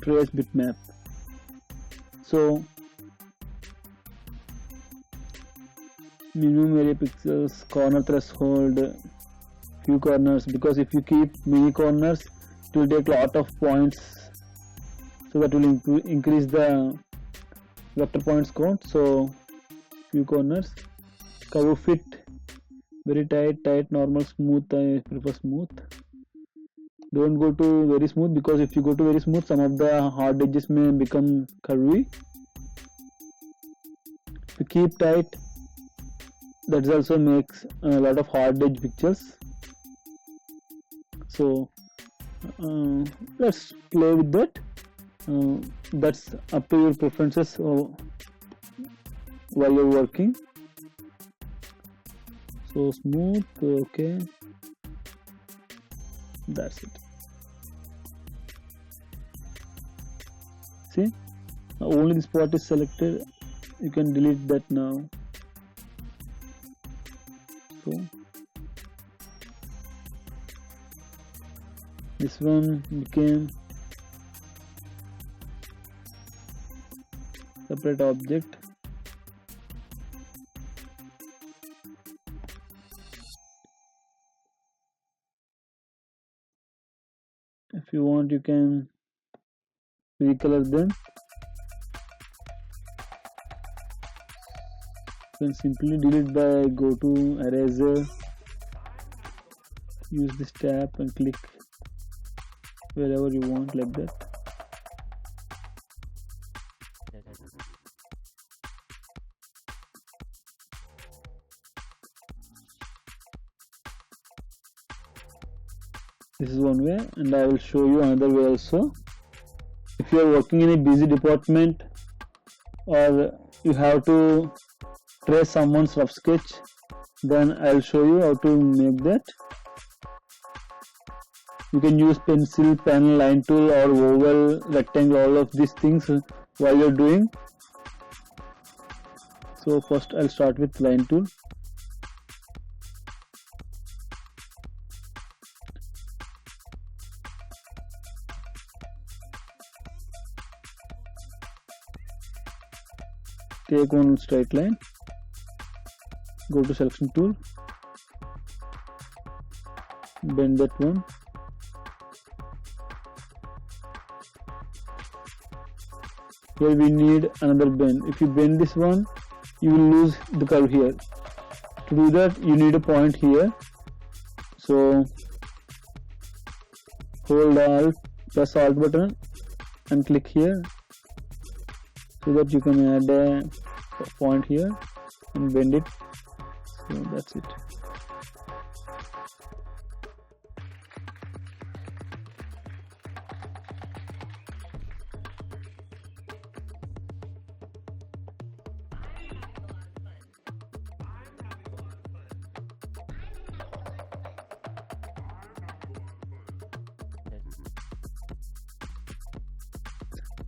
trace bitmap. So minimum area pixels, corner threshold, few corners, because if you keep many corners, it will take a lot of points, so that will increase the vector points count. So few corners. Curve fit, very tight, normal, smooth. I prefer smooth. Don't go to very smooth, because if you go to very smooth, some of the hard edges may become curvy. If you keep tight, that also makes a lot of hard edge pictures. So let's play with that. That's up to your preferences while you're working. So smooth, okay, that's it. See, only this part is selected. You can delete that now. So this one became separate object. If you want, you can recolor them. You can simply delete by go to eraser, use this tab and click wherever you want, like that. This is one way, and I will show you another way also. If you are working in a busy department, or you have to trace someone's rough sketch, then I'll show you how to make that. You can use pencil, pen, line tool, or oval, rectangle, all of these things while you're doing. So first I'll start with line tool. Take one straight line, go to selection tool, bend that one, here we need another bend. If you bend this one, you will lose the curve here. To do that, you need a point here, so hold press alt button and click here, so that you can add a point here and bend it. So that's it.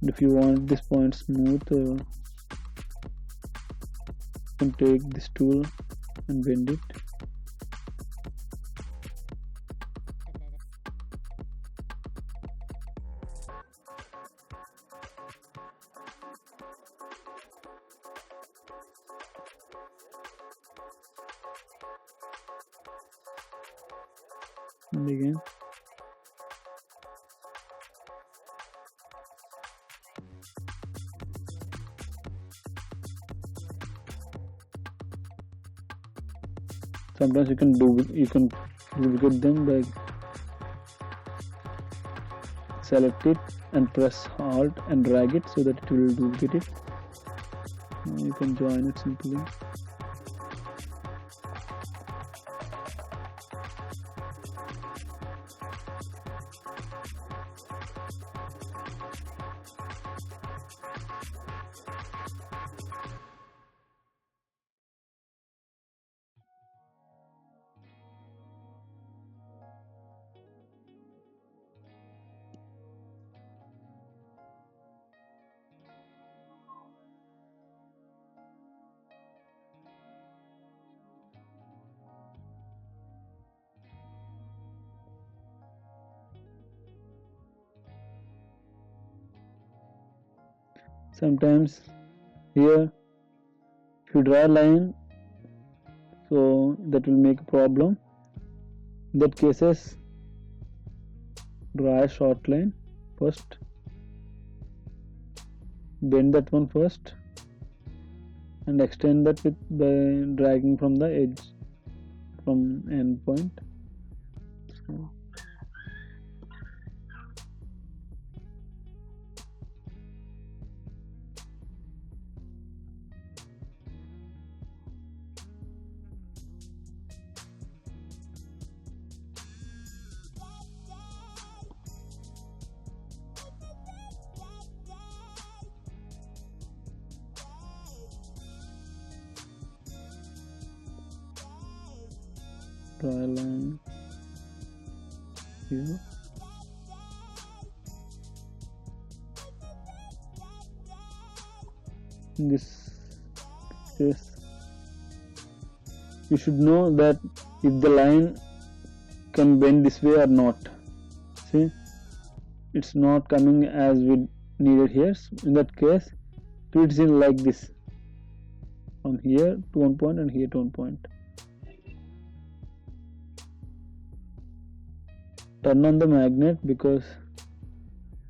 If you want this point smooth, you can take this tool and bend it. And again. Sometimes you can duplicate them by select it and press Alt and drag it so that it will duplicate it. Now you can join it simply. Sometimes here if you draw a line, so that will make a problem. In that cases, draw a short line first, bend that one first and extend that with by dragging from the edge from end point. So, draw a line here. In this case, you should know that if the line can bend this way or not. See, it's not coming as we needed here. In that case, it is in like this, from here to one point and here to one point. Turn on the magnet because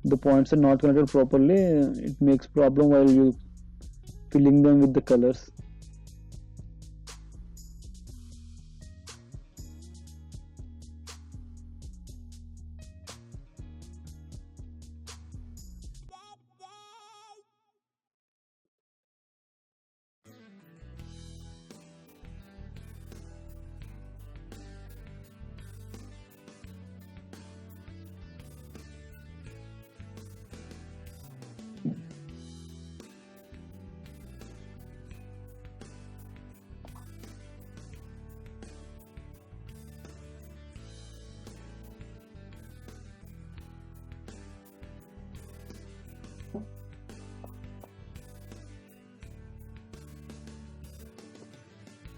the points are not connected properly. It makes problem while you filling them with the colors.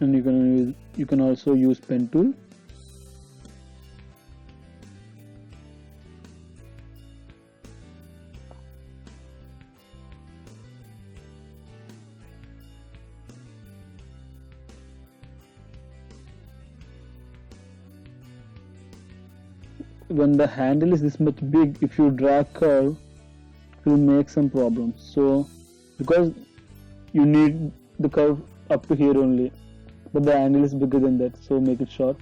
And you can also use pen tool. When the handle is this much big, if you drag curve, it will make some problems. So because you need the curve up to here only, but the handle is bigger than that, so make it short.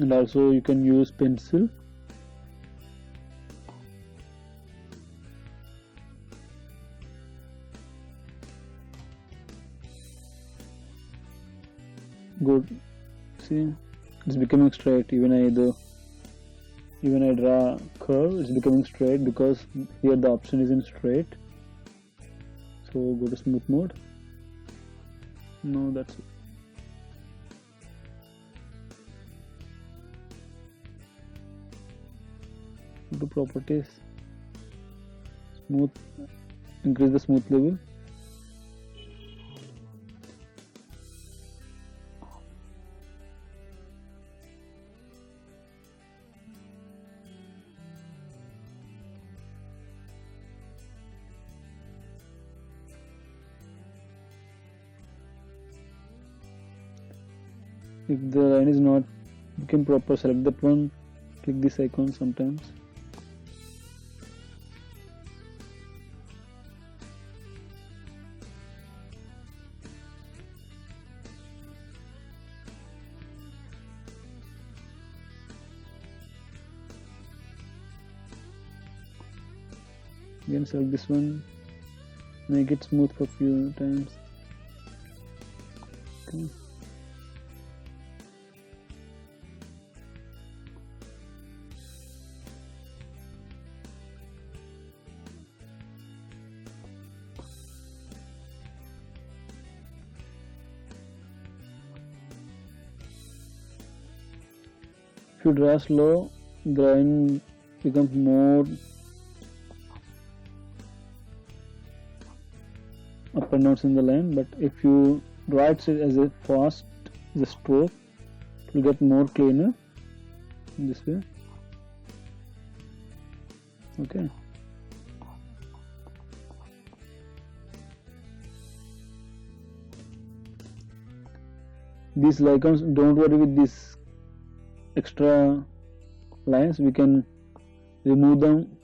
and also you can use pencil. Good. See, it's becoming straight. Even I draw curve, it's becoming straight because here the option is in straight. So go to smooth mode. No, that's it. Go to properties, smooth, increase the smooth level. If the line is not become proper, select that one, click this icon sometimes. Again select this one, make it smooth for a few times. Okay. If you draw slow, the line becomes more up and downs in the line, but if you draw it as a fast, the stroke, it will get more cleaner in this way. Okay. These icons, don't worry with these extra lines, we can remove them.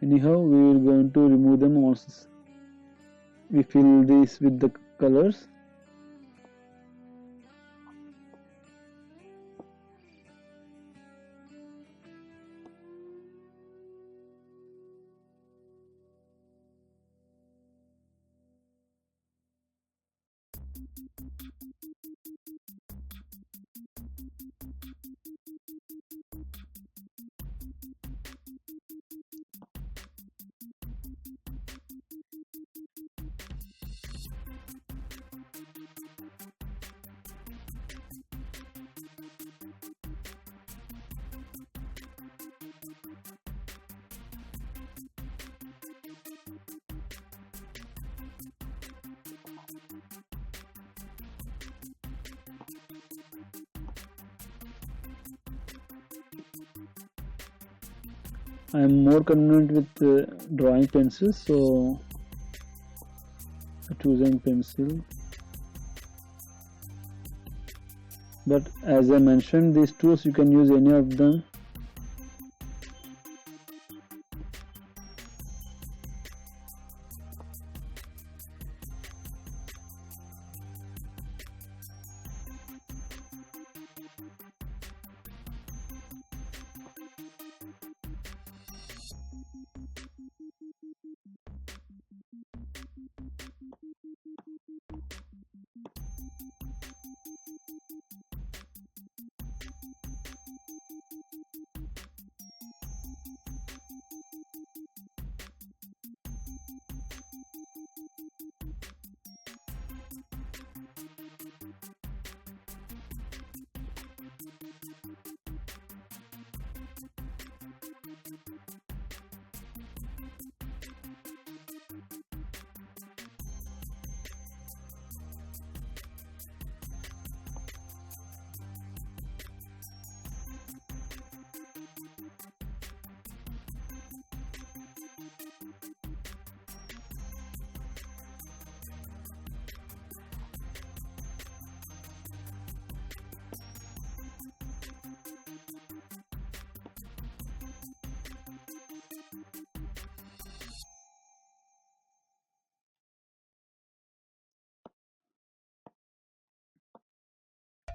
Anyhow, we are going to remove them once we fill this with the colors. I am more convenient with drawing pencils, so choosing pencil. But as I mentioned, these tools you can use any of them.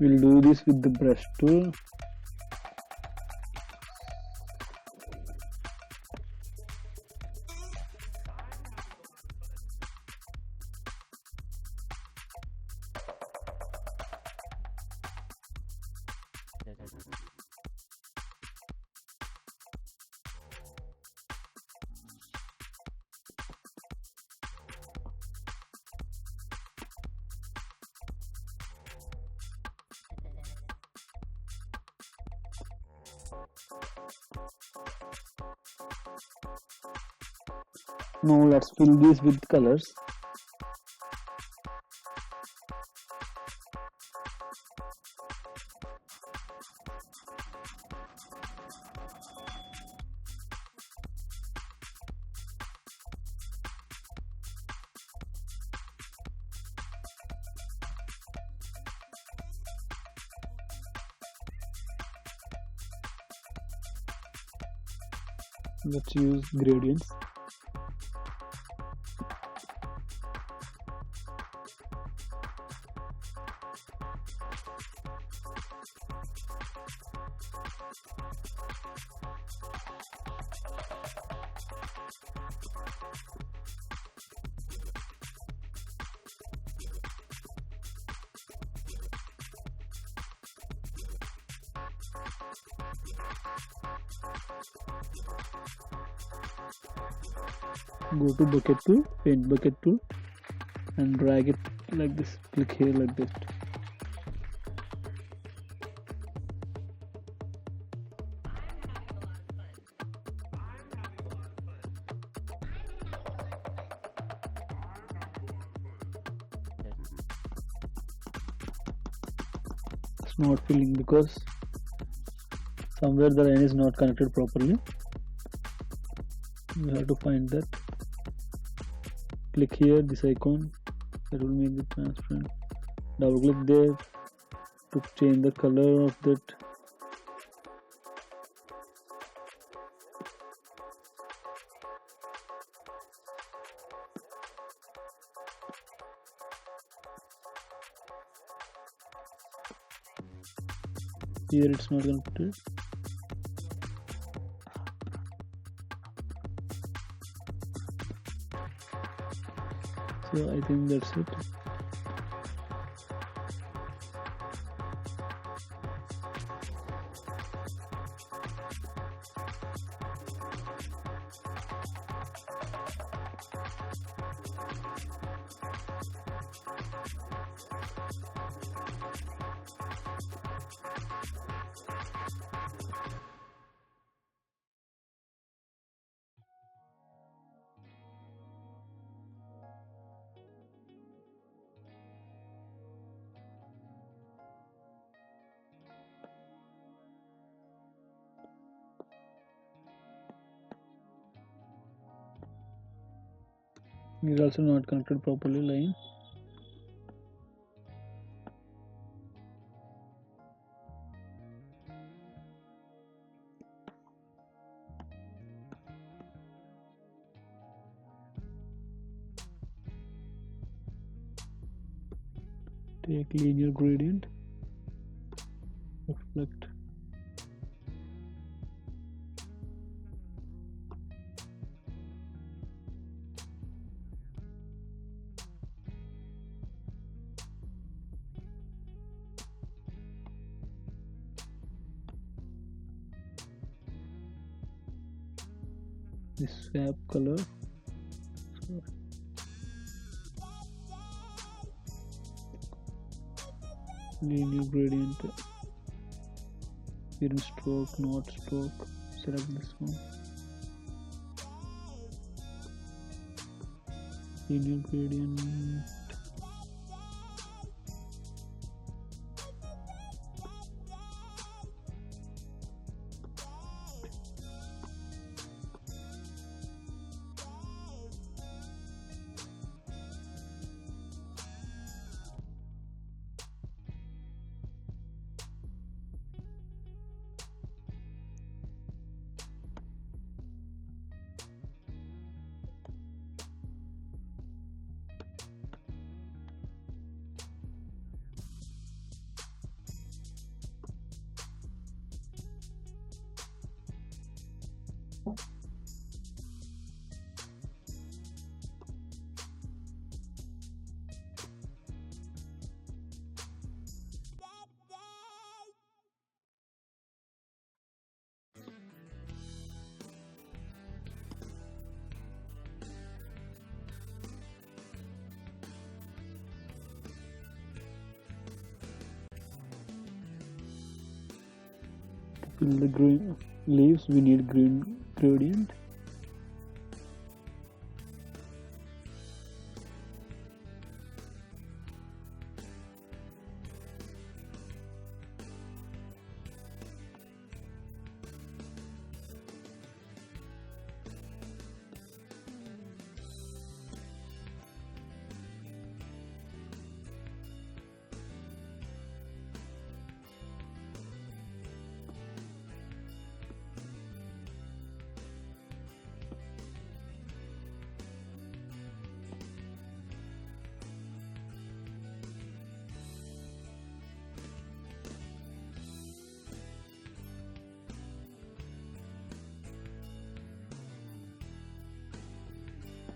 We'll do this with the brush tool. Now let's fill this with colors. Let's use gradients. Go to bucket tool, paint bucket tool, and drag it like this. Click here like this. It's not filling because somewhere the line is not connected properly. You have to find that. Click here, this icon, that will make it transparent. Double click there to change the color of that. Here it's not connected. So I think that's it. It is also not connected properly line. Take linear gradient, reflect. This swap color. Linear gradient. Here in stroke, not stroke. Select this one. Linear gradient. In the green leaves, we need green gradient.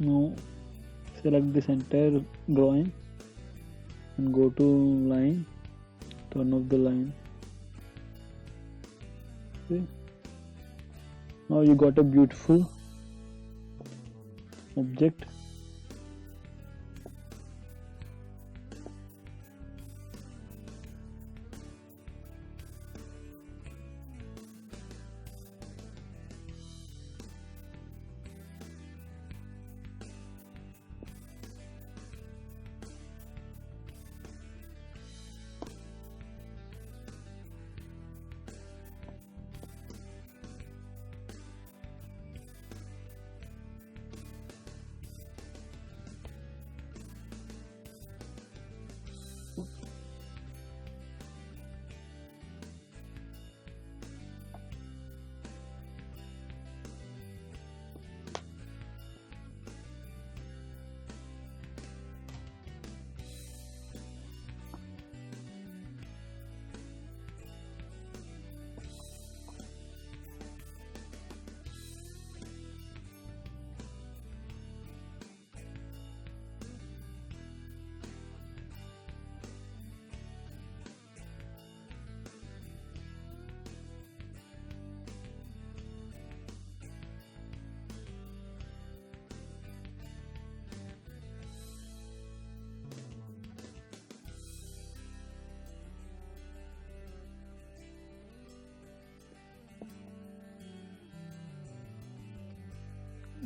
Now select this entire drawing and go to line, turn off the line. Okay. Now you got a beautiful object.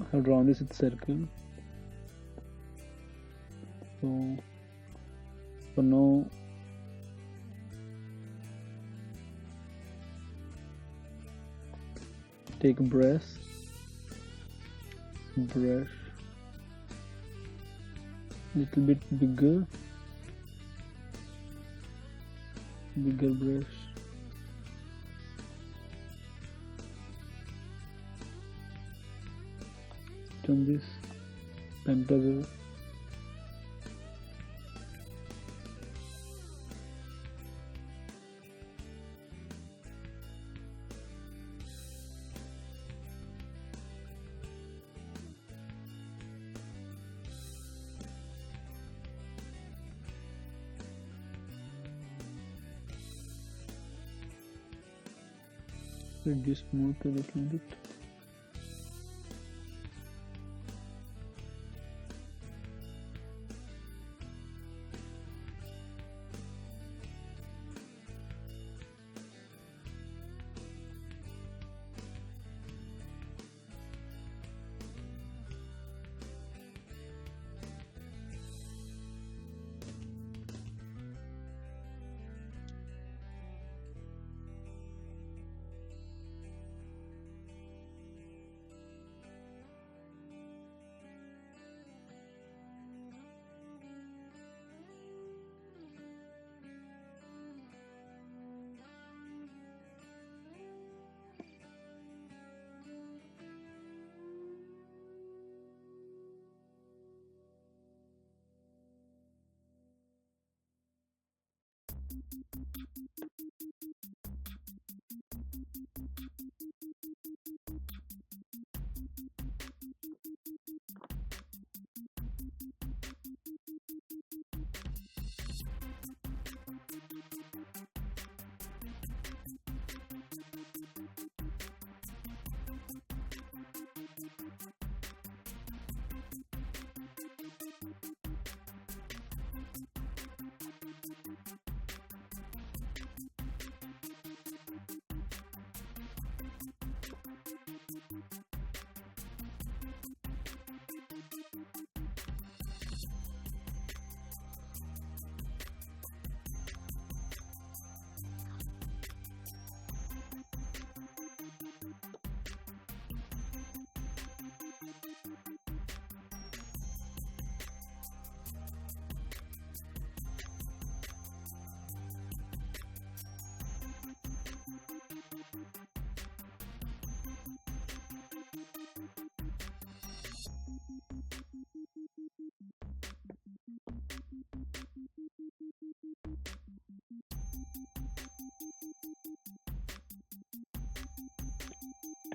I have drawn this with circle. So for now, take a brush, little bit bigger brush. On this pentacle, reduce smooth a little bit.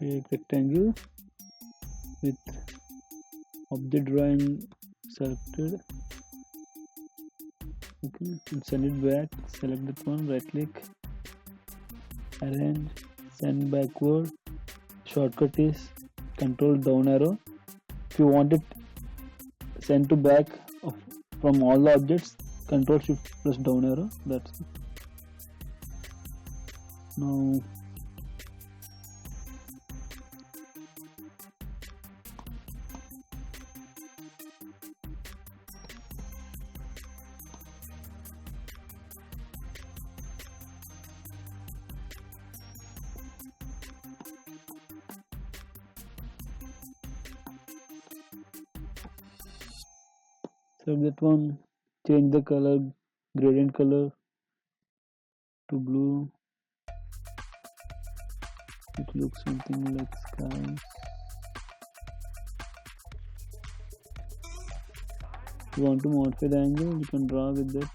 take rectangle with object drawing selected. Okay, and send it back. Select that one, right click, arrange, send backward. Shortcut is control down arrow. If you want it send to back from all the objects, control shift plus down arrow. That's it. Now so that one, change the color, gradient color to blue. It looks something like sky. If you want to modify the angle, you can draw with that.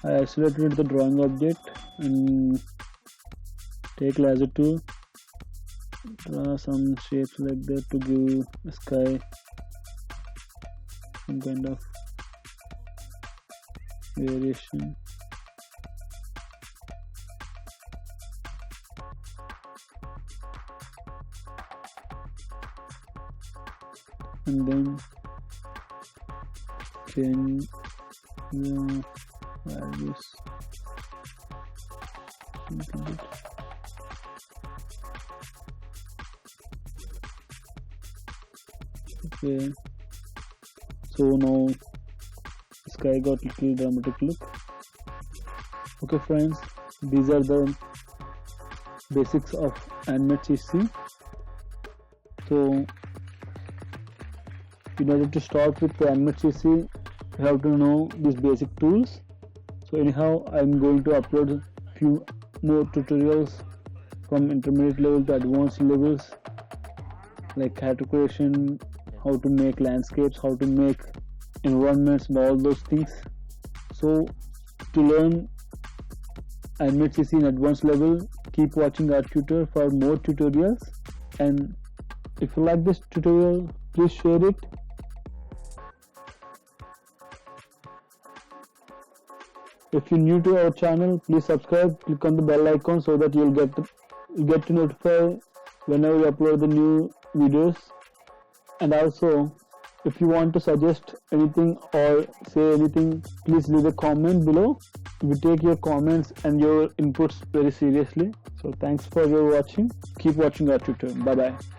I isolated the drawing object and take laser tool, draw some shapes like that to give a sky some kind of variation. And then change the values a bit. Okay, so now the sky got little dramatic look. Okay friends, these are the basics of Animate CC. So in order to start with the Animate CC, you have to know these basic tools. So anyhow, I'm going to upload few more tutorials from intermediate level to advanced levels, like character creation, how to make landscapes, how to make environments and all those things. So to learn Animate CC in advanced level, keep watching Arttutor for more tutorials. And if you like this tutorial, please share it. If you're new to our channel, please subscribe, click on the bell icon so that you'll get to notify whenever we upload the new videos. And also, if you want to suggest anything or say anything, please leave a comment below. We take your comments and your inputs very seriously. So thanks for your watching. Keep watching Arttutor. Bye bye.